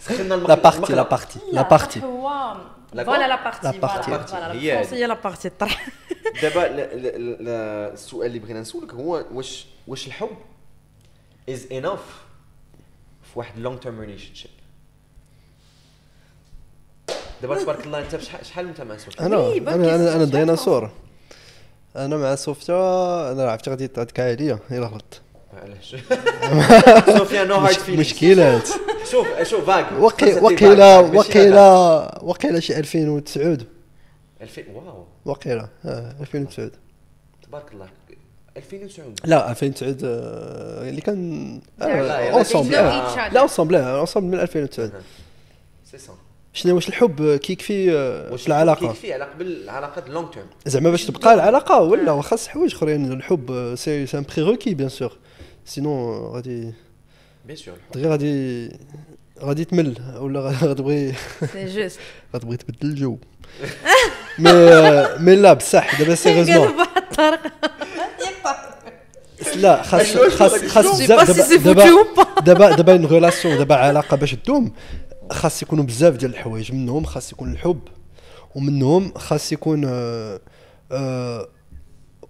[SPEAKER 3] سخنا
[SPEAKER 1] لا بارتي
[SPEAKER 2] فوالا لا بارتي هي لا بارتي الطرح
[SPEAKER 3] دابا السؤال اللي بغينا نسولك هو واش الحب is enough في واحد long term relationship دابا تبارك الله انت شحال انت مع صوفيا
[SPEAKER 1] انا ديناصور انا مع صوفيا انا عرفتي غادي تكا عليا الا غلط
[SPEAKER 3] علاش صوفيا نو هارد فيلينغز
[SPEAKER 1] مشكلات
[SPEAKER 3] شوف فاك
[SPEAKER 1] وقيله شي 2009
[SPEAKER 3] واو
[SPEAKER 1] وقيله 2009
[SPEAKER 3] تبارك الله 2009
[SPEAKER 1] لا 2009 اللي كان اونصومبل من 2009
[SPEAKER 3] سي سا
[SPEAKER 1] شنو واش الحب كيكفي في العلاقه
[SPEAKER 3] كيكفي على قبل العلاقات لونغ تيرم
[SPEAKER 1] زعما باش تبقى العلاقه ولا خاص حوايج اخرين الحب سي ان بريروكي بيان سور سينو غادي
[SPEAKER 3] بيان سور
[SPEAKER 1] غادي تمل ولا غتبغي
[SPEAKER 2] سي جوست
[SPEAKER 1] غتبغي تبدل الجو مي لا بصح دابا سيريوزمون
[SPEAKER 2] قال بواحد الطريقه
[SPEAKER 1] لا خاص دابا اون ريلاسيون دابا علاقه باش تدوم خاص يكونوا بزاف ديال الحوايج منهم خاص يكون الحب ومنهم خاص يكون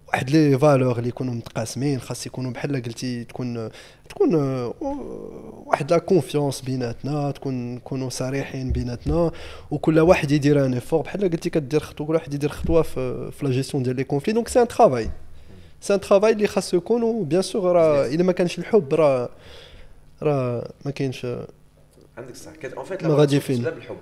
[SPEAKER 1] واحد لي فالور اللي يكونوا متقاسمين خاص يكونوا بحال قلتي تكون واحد لا كونفيونس بيناتنا نكونوا صريحين بيناتنا وكل واحد يدير ان ايفور بحال قلتي كدير خطوه كل واحد يدير خطوه في لا جيستيون ديال لي كونفلي دونك سي ان ترافاي اللي خاصو يكون وبيان سور راه الا ما كانش الحب راه ما كاينش
[SPEAKER 3] عندك صح ان فيت
[SPEAKER 1] ما غادي فين
[SPEAKER 3] بالحب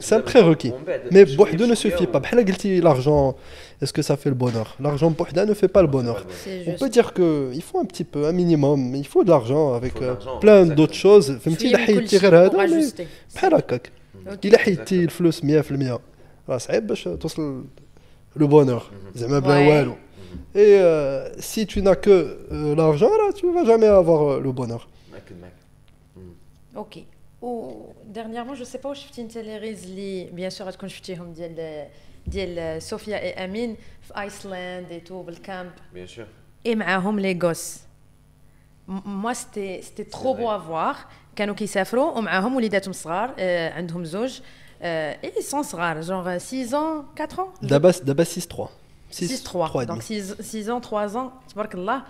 [SPEAKER 1] c'est un prérequis mais بوحدو ne suffit pas بحال قلتي l'argent est-ce que ça fait le bonheur l'argent بوحدها ne fait pas le bonheur on peut dire que il faut un petit peu un minimum il faut de l'argent avec plein d'autres choses فهمتي الا حيدتي غير هذا بحال هكاك الا حيدتي الفلوس 100% راه صعيب باش توصل لو بونور زعما بلا والو. اي سي tu n'as que l'argent là tu vas jamais avoir le bonheur.
[SPEAKER 2] اوكي. و dernièrement je sais pas شفتي انت لي ريز اللي بيان سور غتكون شفتيهم ديال صوفيا اي امين في ايسلاند اي تو بالكامب
[SPEAKER 3] بيان سور
[SPEAKER 2] اي معاهم لي غوس. moi c'était trop beau à voir. كانوا كيسافروا ومعاهم وليداتهم صغار عندهم زوج اي سون صغار جونغ 6 ans 4 ans
[SPEAKER 1] دابا 6 3
[SPEAKER 2] دونك 6 ans 3 ans تبارك الله.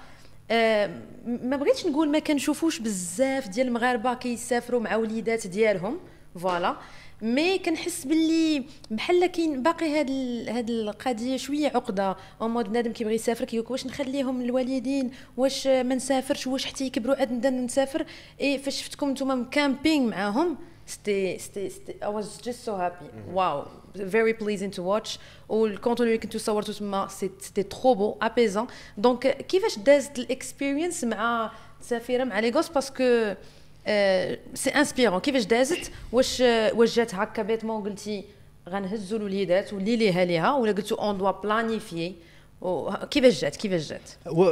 [SPEAKER 2] ما بغيتش نقول ما كنشوفوش بزاف ديال المغاربه كيسافروا مع وليدات ديالهم فوالا مي كنحس باللي بحال كاين باقي هاد القضيه شويه عقده او مود بنادم كيبغي يسافر كيقول واش نخليهم الوالدين واش ما نسافرش واش حتى يكبروا عاد نبدا نسافر. اي فاش شفتكم نتوما مكامبينغ معاهم ستي I was just so happy. واو very pleasing to watch. والكونتوني اللي كنتو صورتو تما سيتي ترو بو ابيزون. دونك كيفاش دازت الاكسبيرينس مع سفيره مع لي غوس باسكو سي انسبيرون كيفاش دازت واش جات هكا بيتمون قلتي غنهزوا الوليدات واللي ليها ولا قلتو اون دوا بلانيفي كيفاش جات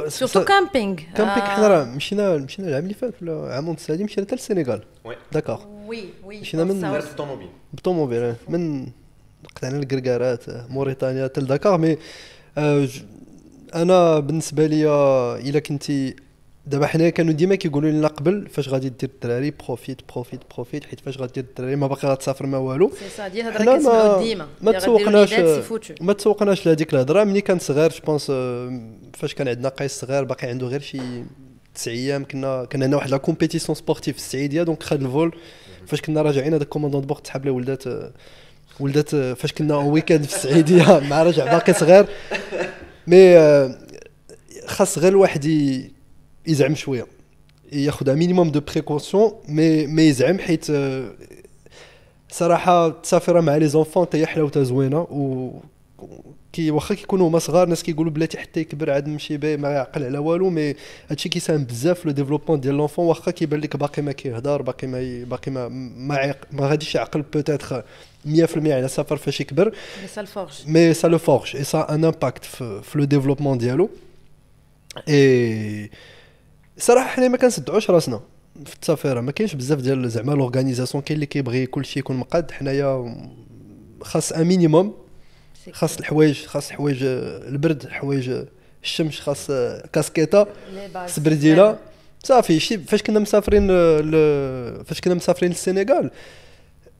[SPEAKER 2] سورتو كامبينغ
[SPEAKER 1] حنا راه مشينا العام اللي فات ولا عام ونص هادي مشينا حتى للسنغال داكوغ
[SPEAKER 2] وي
[SPEAKER 1] مشينا من بالطوموبيل من قطعنا الكركارات موريتانيا حتى لداكار. مي انا بالنسبه لي الا كنتي دابا حنا كانوا ديما كيقولوا لنا قبل فاش غادي دير الدراري بروفيت حيت فاش غادي دير الدراري ما باقي غتسافر ما والو.
[SPEAKER 2] سي سا ديال الهضره كنسمعوا ديما
[SPEAKER 1] ما تسوقناش لهذيك الهضره ملي كان صغير. جو بونس فاش كان عندنا قيس صغير باقي عنده غير شي 9 ايام كان عندنا واحد لا كومبيتيسيون سبورتيف في السعيديه دونك خد الفول. فاش كنا راجعين هذاك كوموندون دو بوغ تسحب لي ولدات فاش كنا ويكاند في السعيديه مع رجع باقي صغير. مي خاص غير الواحد يزعم شويه ياخذ مينيموم دو بريكوسيون مي يزعم حيت صراحه تسافر مع لي زونفون تاهي حلاوتها زوينه. و كي واخا كيكونوا هما صغار الناس كيقولوا بلاتي حتى يكبر عاد نمشي به ما يعقل على والو. مي هادشي كيساهم بزاف لو ديفلوبمون ديال لونفون واخا كيبان لك باقي ما كيهضر باقي ما غاديش يعقل بوتيتر 100% على سافر فاش يكبر. مي سا لو فورج اي سا ان امباكت في لو ديفلوبمون ديالو. اي صراحه حنا ما كنصدعوش راسنا في التسافيره ما كاينش بزاف ديال زعما لورغانيزاسيون. كاين اللي كيبغي كلشي يكون مقاد. حنايا خاص ان مينيموم خاص الحوايج البرد حوايج الشمس خاص كاسكيطه سبرديله صافي. شي فاش كنا مسافرين للسنغال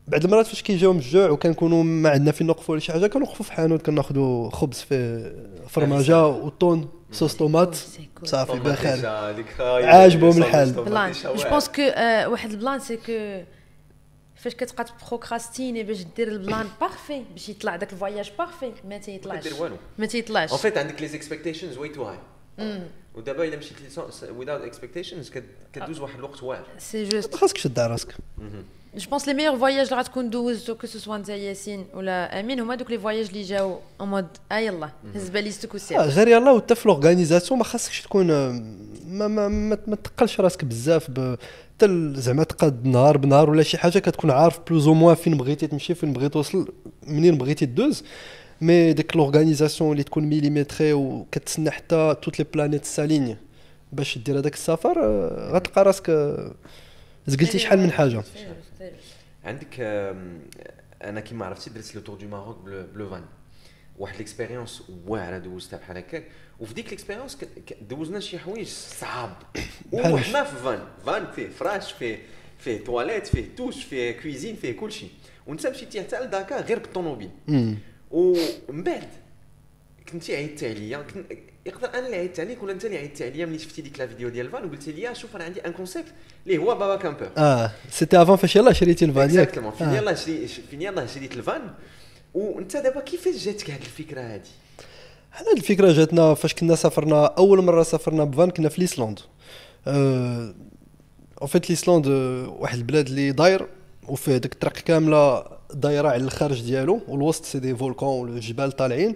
[SPEAKER 1] بعض المرات فاش كيجيوهم الجوع وكنكونوا ما عندنا فين نوقفوا ولا شي حاجه كنوقفوا في حانوت كناخذوا خبز في فرماجه وطون صوص طوماط صافي بخير عاجبهم الحال.
[SPEAKER 2] جو بونس كو واحد البلان سي كو فاش كتبقى تبروكراستيني باش دير البلان بارفي باش يطلع داك الفواياج بارفي ما تيطلعش
[SPEAKER 3] ان فيت عندك لي اكسبكتيشنز واي تو هاي ودابا الا مشيت without expectations كدوز واحد الوقت واعر.
[SPEAKER 2] سي جوست
[SPEAKER 1] خاصك تشد راسك.
[SPEAKER 2] جو بونس لي ميور فواياج اللي غتكون دوزتو كو سو سوا نتا ياسين ولا امين هما دوك لي فواياج اللي جاو اون مود يلاه هز باليستك وسير
[SPEAKER 1] غير يلاه. وحتى في لورغانيزاسيون ما خاصكش تكون ما تقلش راسك بزاف حتى زعما تقاد نهار بنهار ولا شي حاجه كتكون عارف بلوز او موان فين بغيتي تمشي فين بغيتي توصل منين بغيتي تدوز. مي ديك لورغانيزاسيون اللي تكون ميليمتري وكتسنى حتى توت لي بلانيت ساليني باش دير هذاك السفر غتلقى راسك زقلتي شحال من حاجه.
[SPEAKER 3] عندك انا كيما عرفتي درت لو تور دو ماروك بلو فان واحد ليكسبيريونس واعره دوزتها بحال هكاك. وفي ديك ليكسبيريونس دوزنا شي حوايج صعاب وحنا في فان فيه فراش فيه تواليت فيه توش فيه كويزين فيه كلشي وانت مشيتي حتى لداكا غير بالطوموبيل. ومن بعد كنتي عيطتي عليا يقدر انا اللي عيطت عليك ولا انت اللي عيطت عليا ملي شفتي ديك لا فيديو ديال الفان وقلتي لي شوف انا عندي ان كونسيبت اللي هو بابا كامبر.
[SPEAKER 1] سيتي افون فاش يلاه شريتي الفان
[SPEAKER 3] اكزاكتومون فين يلاه شريت الفان. وانت دابا كيفاش جاتك هذه الفكره هذه؟
[SPEAKER 1] حنا الفكره جاتنا فاش كنا سافرنا اول مره سافرنا بفان كنا في ليسلاند. او فيت ليسلاند واحد البلاد اللي داير وفيه ديك الطريق كامله دايره على الخارج ديالو والوسط سي دي فولكان والجبال طالعين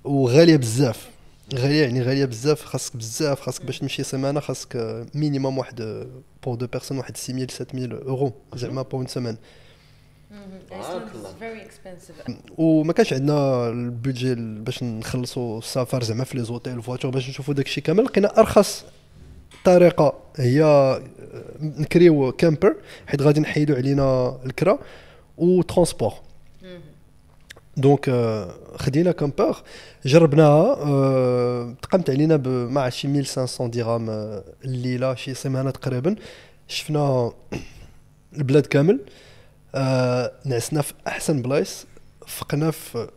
[SPEAKER 1] وغاليه بزاف غاليه بزاف. خاصك باش تمشي سيمانه خاصك مينيموم واحد بور دو بيرسون واحد 6000 7000 اورو زعما بور اون سيمين. وما كانش عندنا البودجي باش نخلصوا السفر زعما في لي زوتيل فواتور باش نشوفوا داكشي كامل. لقينا ارخص طريقه هي نكريو كامبر حيت غادي نحيدوا علينا الكرا وترونسبور. دونك خدينا كامبر جربناها، تقامت علينا مع شي 1500 درهم الليله، شي سيمانه تقريبا. شفنا البلاد كامل، نعسنا في احسن بلايص، فقنا في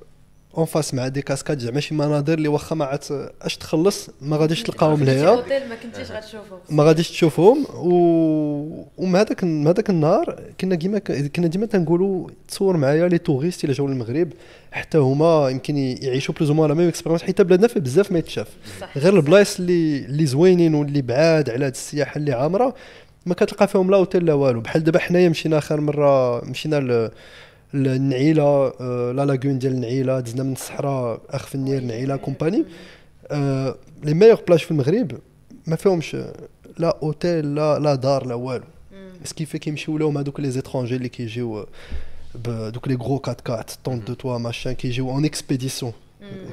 [SPEAKER 1] اون فاس مع دي كاسكاد، زعما شي مناظر اللي واخا ما عاد اش تخلص ما غاديش تلقاهم لهيا،
[SPEAKER 2] ما كنتيش غتشوفهم،
[SPEAKER 1] ما غاديش تشوفهم. ومع هذاك النهار كنا ديما تنقولوا تصور معايا لي توريست اللي جاوا للمغرب حتى هما يمكن يعيشوا بلوز موا لا ميم اكسبيريونس، حيت بلادنا فيه بزاف ما يتشاف. غير البلايص اللي زوينين واللي بعاد على هاد السياحه اللي عامره ما كتلقى فيهم لا اوتيل لا والو. بحال دابا حنايا مشينا اخر مره مشينا النعيله، لا لاغون ديال النعيله، دزنا من الصحراء اخ في النير نعيله كومباني. لي ميور بلاج في المغرب ما فيهمش لا اوتيل لا دار لا والو. سكيفي كيمشيو لهم هذوك لي زيترونجي اللي كيجيو بدوك لي غرو 4x4 طون دو توا ماشين كيجيو اون اكسبيديسيون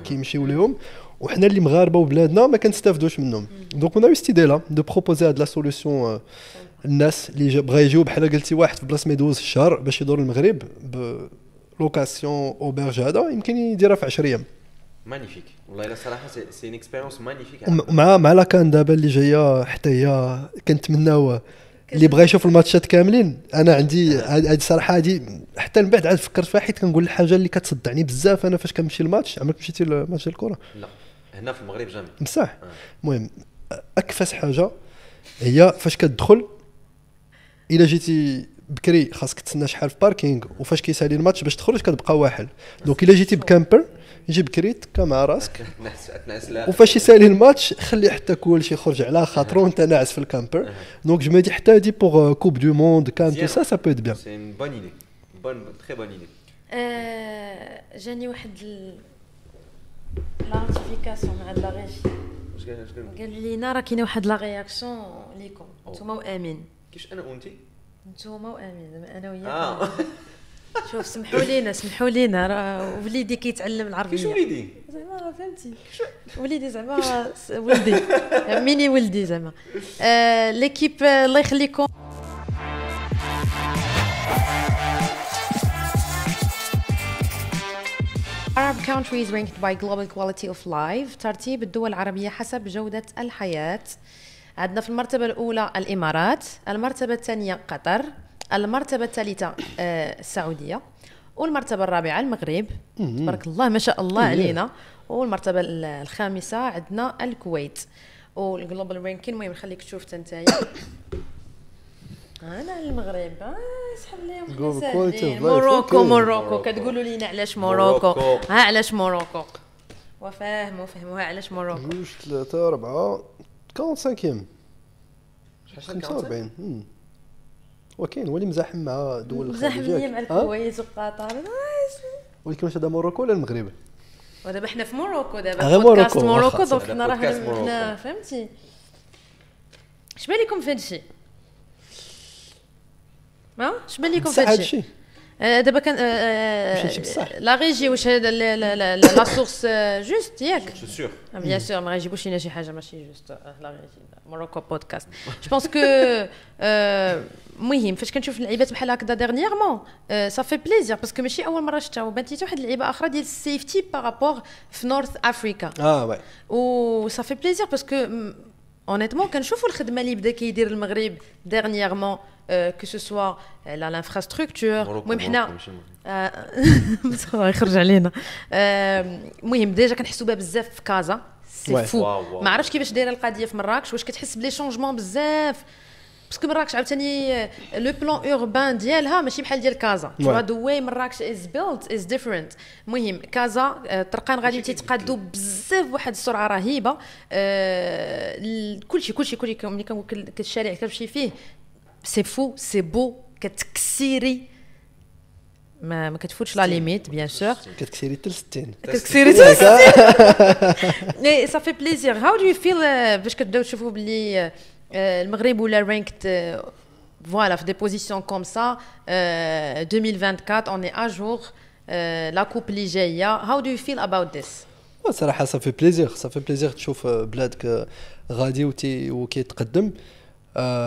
[SPEAKER 1] كيمشيو لهم، وحنا اللي مغاربه وبلادنا ما كنستافدوش منهم. دونك انا ستيدي لا دو بروبوزي هاد لا سوليوشن الناس اللي بغا يجيو بحال قلتي واحد في بلاصه ما يدوز الشهر باش يدور المغرب بلوكاسيون اوبرج، هذا يمكن يديرها في 10 ايام.
[SPEAKER 3] مانيفيك والله الا صراحه سي ان اكسبيريونس مانيفيك.
[SPEAKER 1] مع لا كان دابا اللي جايه حتى هي كنتمناو اللي بغى يشوف الماتشات كاملين. انا عندي هذه الصراحه هذه حتى من بعد عاد فكرت فيها، حيت كنقول الحاجه اللي كتصدعني بزاف انا فاش كنمشي الماتش. عمرك مشيتي لماتش الكره؟
[SPEAKER 3] لا هنا في المغرب جامي
[SPEAKER 1] بصح. المهم اكفس حاجه هي فاش كتدخل، الا جيتي بكري خاصك تسنى شحال في باركينغ، وفاش كيسالي الماتش باش تخرج كتبقى واحد. دونك الا جيتي بكامبر يجي بكري تكا مع راسك، وفاش يسالي الماتش خلي حتى كلشي يخرج على خاطرو وانت ناعس في الكامبر. دونك جو مدي حتى هادي بوغ كوب دو موند كان تو سا بو ات بيان.
[SPEAKER 3] سي ان بون ايدي، بون تري بون ايدي.
[SPEAKER 2] جاني واحد لا نوتيفيكاسيون مع لا ريجي، قالوا لينا راه كاينه واحد لا رياكسيون ليكم نتوما وامين.
[SPEAKER 3] كيفاش انا وانتي؟
[SPEAKER 2] نتوما وامين زعما انا وياك. شوف سمحوا لينا راه وليدي كيتعلم العربيه.
[SPEAKER 3] كيش وليدي؟
[SPEAKER 2] زعما فهمتي وليدي زعما ولدي ميني ولدي زعما. ليكيب الله يخليكم. Arab countries ranked by global quality of life، ترتيب الدول العربية حسب جودة الحياة. عندنا في المرتبة الأولى الإمارات، المرتبة الثانية قطر، المرتبة الثالثة السعودية، والمرتبة الرابعة المغرب تبارك الله ما شاء الله علينا، والمرتبة الخامسة عندنا الكويت. والجلوبال رانكين المهم نخليك تشوف تنتايا. انا المغرب اسحب ليهم موروكو كتقولوا لينا علاش موروكو، ها علاش موروكو وفهموها علاش موروكو.
[SPEAKER 1] 2 3 4 45 45 وكاين ولي مزاحم مع دول الخليج،
[SPEAKER 2] مزاحم مع الكويت وقطر.
[SPEAKER 1] ولكن واش هذا موروكو ولا المغرب؟
[SPEAKER 2] ودابا حنا في موروكو، دابا بودكاست موروكو، دونك حنا راه فهمتي. اش بالكم في هادشي؟ اش بالكم في هادشي؟ دابا كان لا ريجي واش هذا لا سورس جوست ياك؟
[SPEAKER 3] سي سور
[SPEAKER 2] بيان سور ما غيجيبوش لينا شي حاجه ماشي جوست لا ريجي موروكو بودكاست. جو بونس كو مهم فاش كنشوف اللعيبات بحال هكذا ديرنييرمون صافي بليزير، باسكو ماشي اول مره شفتها، وبانت لي واحد اللعيبه اخرى ديال السيفتي بارابور في نورث افريكا.
[SPEAKER 1] وي
[SPEAKER 2] و صافي بليزير باسكو اونيتمون كنشوفوا الخدمه اللي بدا كيدير المغرب ديرنييرمون كو سو سوا لا لانفراستركتور. المهم حنا يخرج علينا. المهم ديجا كنحسوا بها بزاف في كازا، سي فو. ما عرفتش كيفاش دايره القضيه في مراكش، واش كتحس بلي شونجمون بزاف، باسكو مراكش عاوتاني لو بلان اوربان ديالها ماشي بحال ديال كازا. تو ذا واي مراكش از بيلت از ديفرنت. المهم كازا الطرقان غادي تيتقادوا بزاف بواحد السرعه رهيبه. كلشي ملي كنقول الشارع كتمشي فيه سي فو سي بو، كتكسيري ما كتفوتش لا ليميت بيان سور،
[SPEAKER 1] كتكسيري حتى 60
[SPEAKER 2] كتكسيري حتى 60. اي صافي بليزير. هاو دو يو فيل باش كتبداو تشوفوا بلي المغرب ولا رانكت voilà, des positions comme ça, 2024, on est à jour, la coupe اللي جايه. How do you feel about this?
[SPEAKER 1] صراحه صافي بليزير تشوف بلادك غادي وكيتقدم.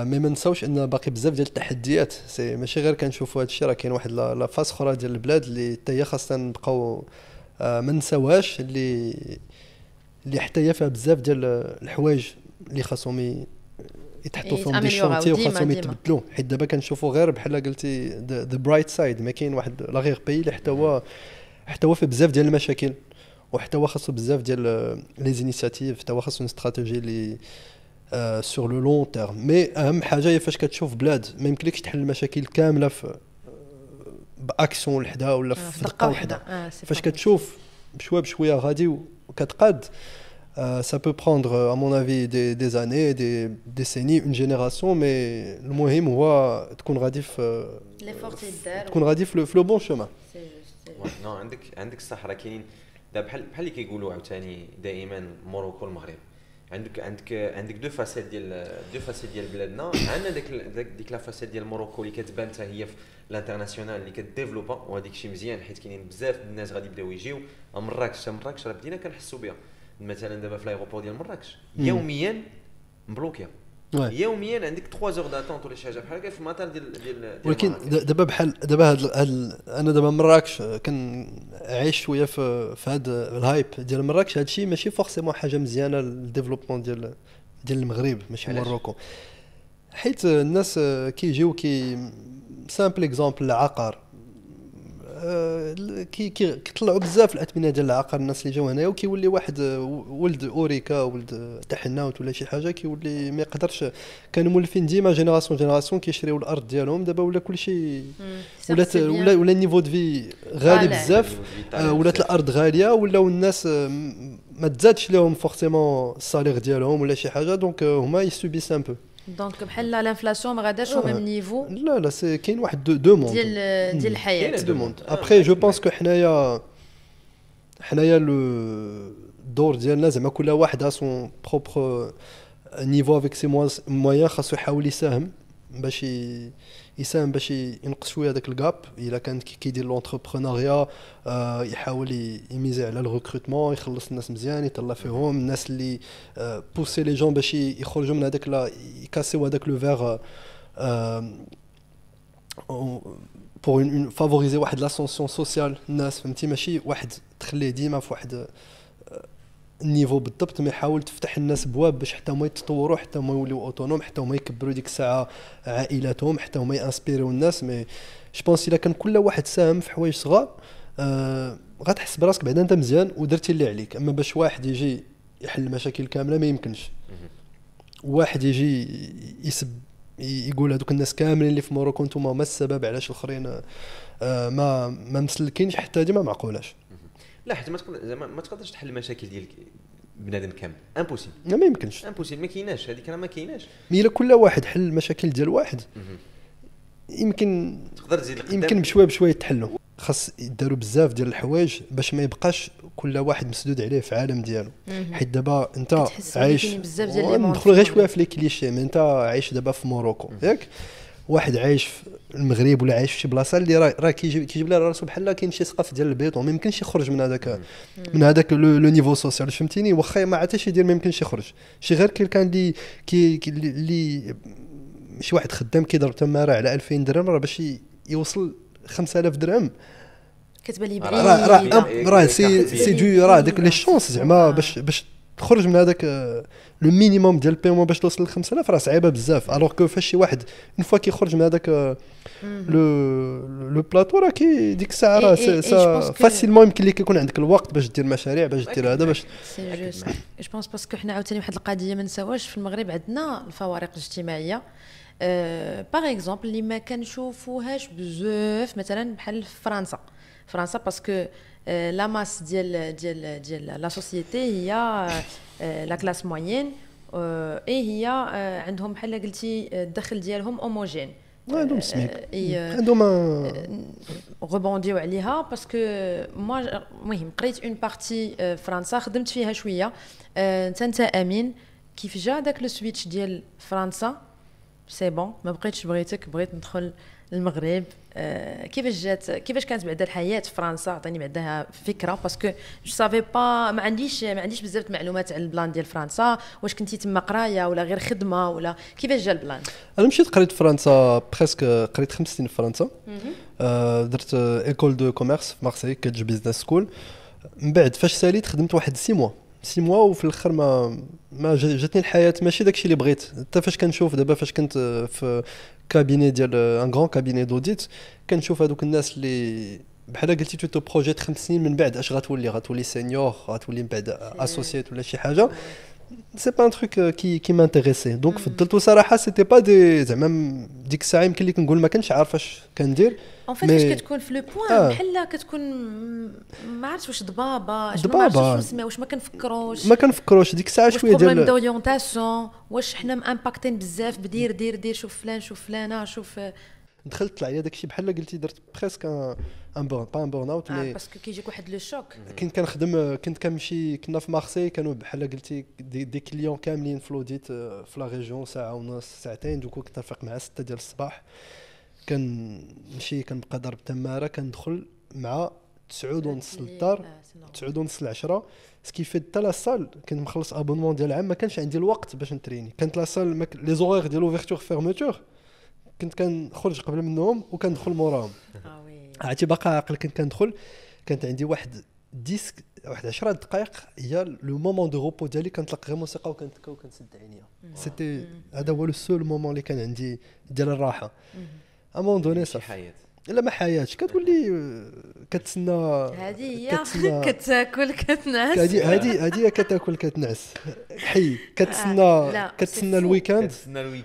[SPEAKER 1] مي ما نساوش ان باقي بزاف ديال التحديات، سي ماشي غير كنشوفوا هذا الشيء، راه كاين واحد لا فاس اخرى ديال البلاد اللي حتى هي خاصنا نبقاو ما نساوهاش، اللي حتى هي فيها بزاف ديال الحوايج اللي خاصهم يتحطوا فيهم دي شونتي وخاصهم يتبدلوا. حيت دابا كنشوفوا غير بحال قلتي ذا برايت سايد، ما كاين واحد لا غير بي اللي حتى هو فيه بزاف ديال المشاكل، وحتى هو خاصو بزاف ديال لي زينيسياتيف، حتى هو خاصو استراتيجي اللي سور لو لون تيرم. مي اهم حاجه هي فاش كتشوف بلاد ما يمكنلكش تحل المشاكل كامله في باكسيون وحده ولا في دقه وحده. فاش كتشوف بشويه غادي وكتقاد، ça peut prendre à mon avis des années, des décennies, une génération, mais المهم هو تكون غادي في تكون غادي في لو بون شومان.
[SPEAKER 3] نو عندك الصح. راه كاينين دابا بحال اللي كيقولوا عاوتاني دائما موروكو المغرب، عندك دو فاسيت ديال بلادنا. عندنا ديك لا فاسيت ديال موروكو اللي كتبان حتى هي في الانترناسيونال اللي كديفلوبا، وهذيك شي مزيان حيت كاينين بزاف الناس غادي يبداو يجيو. مراكش راه بدينا كنحسوا بها مثلا دابا في الايروبور ديال مراكش يوميا مبلوكيه، يوميا عندك 3 زور داتونت ولا شي حاجه بحال هكا في المطار ديال
[SPEAKER 1] ولكن دابا بحال دابا انا دابا مراكش كنعيش شويه في هذا الهايب ديال مراكش. هذا الشيء ماشي فورسيمون حاجه مزيانه للديفلوبمون ديال المغرب، ماشي موروكو. حيت الناس كيجيو سامبل اكزامبل العقار، كيطلعوا بزاف الاثمنه ديال العقار الناس اللي جاو هنايا، وكيولي واحد ولد اوريكا ولد تحناوت ولا شي حاجه كيولي ما يقدرش. كانوا مولفين ديما جينيراسيون كيشريو الارض ديالهم، دابا ولا كلشي ولا النيفو دو في غالي بزاف، ولات الارض غاليه، ولاو الناس ما تزادش لهم فورسيمون الصالير ديالهم ولا شي حاجه، دونك هما يسوبيس ان بو.
[SPEAKER 2] دونك بحال الانفلاسيون ما غاداش او ميم نيفو.
[SPEAKER 1] لا سي كاين واحد دو موند
[SPEAKER 2] ديال الحياه،
[SPEAKER 1] دو موند. ابري جو بونس كو حنايا لو دور ديالنا زعما كل واحد ا سون بروبر نيفو افيك سي مويان، خاصو يحاول يساهم باش ينقص شويه داك الغاب. الا كان كيدير لونتربرونيا يحاول يميزي على الريكروتمون، يخلص الناس مزيان، يطلع فيهم الناس اللي بوسي لي جون باش يخرجوا من هذاك لا يكاسيو هذاك لو فيغ بور فافوريزي واحد لاسونسيون سوسيال الناس، فهمتي؟ ماشي واحد تخليه ديما في واحد النيفو بالضبط، ما يحاول تفتح الناس بواب باش حتى هما يتطوروا، حتى هما يوليو اوتونوم، حتى هما يكبروا ديك الساعه عائلاتهم، حتى هما يانسبيريو الناس. مي جو بونس الا كان كل واحد ساهم في حوايج صغار غتحس براسك بعدا انت مزيان ودرتي اللي عليك. اما باش واحد يجي يحل المشاكل كامله ما يمكنش. واحد يجي يسب يقول هذوك الناس كاملين اللي في موروكو نتوما هما السبب علاش الاخرين ما مسلكينش، حتى هذه ما معقولاش.
[SPEAKER 3] لا حيت ما تقدرش تحل المشاكل ديال بنادم كامل، امبوسيبل.
[SPEAKER 1] ما يمكنش،
[SPEAKER 3] امبوسيبل، ما كايناش هذيك، راه ما كايناش.
[SPEAKER 1] مي الا كل واحد حل المشاكل ديال واحد يمكن
[SPEAKER 3] تقدر تزيد القدام،
[SPEAKER 1] يمكن بشويه يتحلوا. خاص يداروا بزاف ديال الحوايج باش ما يبقاش كل واحد مسدود عليه في عالم ديالو. حيت دابا انت عايش ندخلوا غير شويه في لي كليشي، مي انت عايش دابا في موروكو ياك، واحد عايش في المغرب ولا عايش في شي بلاصه اللي راه كيجيب لها راسو بحال كاين شي سقف ديال البيت، وما يمكنش يخرج من هذاك لو نيفو سوسيال، فهمتيني؟ واخا ما عرفتش يدير ما يمكنش يخرج. شي غير كان اللي شي واحد خدام كيضرب تماره على 2000 درهم راه باش يوصل 5000 درهم
[SPEAKER 2] كتبان لي بعيد.
[SPEAKER 1] راه سي دو راه داك لي شونس زعما باش تخرج من هذاك لو مينيموم ديال البيمون باش توصل ل 5000 راه صعيبه بزاف. الوغ كو فاش شي واحد اون فوا كيخرج من هذاك لو بلاطو راه كي ديك الساعه راه فاسيلمون يمكن لك يكون عندك الوقت باش دير مشاريع، باش دير هذا باش
[SPEAKER 2] جو بونس باسكو حنا عاوتاني واحد القضيه ما نساوهاش في المغرب. عندنا الفوارق الاجتماعيه باغ اكزومبل اللي ما كنشوفوهاش بزاف مثلا بحال في فرنسا باسكو لا ماس ديال لا سوسيتي هي لا كلاس موين، هي عندهم بحال قلتي الدخل ديالهم هوموجين،
[SPEAKER 1] عندهم سميك، عندهم
[SPEAKER 2] غوبونديو عليها. باسكو المهم قريت اون بارتي فرنسا خدمت فيها شويه. انت امين كيف جا داك لو سويتش ديال فرنسا سي بون ما بقيتش بغيتك بغيت ندخل المغرب. كيفاش كانت بعدا الحياه في فرنسا؟ عطيني بعدها فكره باسكو جو سافي با ما عنديش بزاف معلومات على البلان ديال فرنسا. واش كنتي تما قرايه ولا غير خدمه ولا كيفاش جا البلان؟
[SPEAKER 1] انا مشيت قريت فرنسا بريسك قريت 5 سنين في فرنسا. درت ايكول دو كوميرس في مارسي كتج بيزنس سكول. من بعد فاش ساليت خدمت واحد 6 موا وفي الاخر ما جاتني الحياه ماشي داكشي اللي بغيت. حتى فاش كنشوف دابا فاش كنت في كابيني ديال ان غران كابيني دوديت كنشوف هذوك الناس اللي بحال قلتي تو بروجيت 5 سنين من بعد اش غتولي سينيور غتولي من بعد اسوسييت ولا شي حاجه. سي با ان تروك كي مانتيريسي دونك فضلتو صراحه. سيتي با دي زعما ديك الساعه يمكن لي كنقول ما كنتش عارف اش كندير.
[SPEAKER 2] اون فيت فاش كتكون في لو بوين بحال كتكون ما عرفتش واش ضبابه واش ما كنفكروش
[SPEAKER 1] ديك الساعه شويه
[SPEAKER 2] ديال دوريونطاسيون. واش حنا مامباكتين بزاف بدير دير شوف فلان شوف فلانه شوف.
[SPEAKER 1] دخلت عليا داكشي بحال قلتي درت بريسك ان بورن اوت مي
[SPEAKER 2] باسكو كيجيك واحد لو شوك.
[SPEAKER 1] كنت كنخدم كنت كنمشي كنا في مارسي كانوا بحال قلتي دي كليون كاملين في لوديت في لا ريجيون ساعه ونص ساعتين. دوكو كنت نفيق مع 6 ديال الصباح كنمشي كنبقى ضرب تماره كندخل مع 9 ونص للدار 9 ونص ل10 سكيفي حتى لا صال كنت مخلص ابونمون ديال العام ما كانش عندي الوقت باش نتريني. كانت لا صال لي زورير ديال اوفرتور فيرموتور كنت كنخرج قبل منهم وكندخل موراهم. عرفتي باقا عاقل كنت كندخل كانت عندي واحد 10 دقائق هي لو مومون دو روبو ديالي كنطلق غير موسيقى وكنسد عينيا. سيتي هذا هو لو سول مومون اللي كان عندي ديال الراحه. امون دوني صافي لا ما حياتش كتولي كتسنى
[SPEAKER 2] هذه هي كتاكل كتنعس.
[SPEAKER 1] هذه كتاكل كتنعس حي كتسنى الويكاند.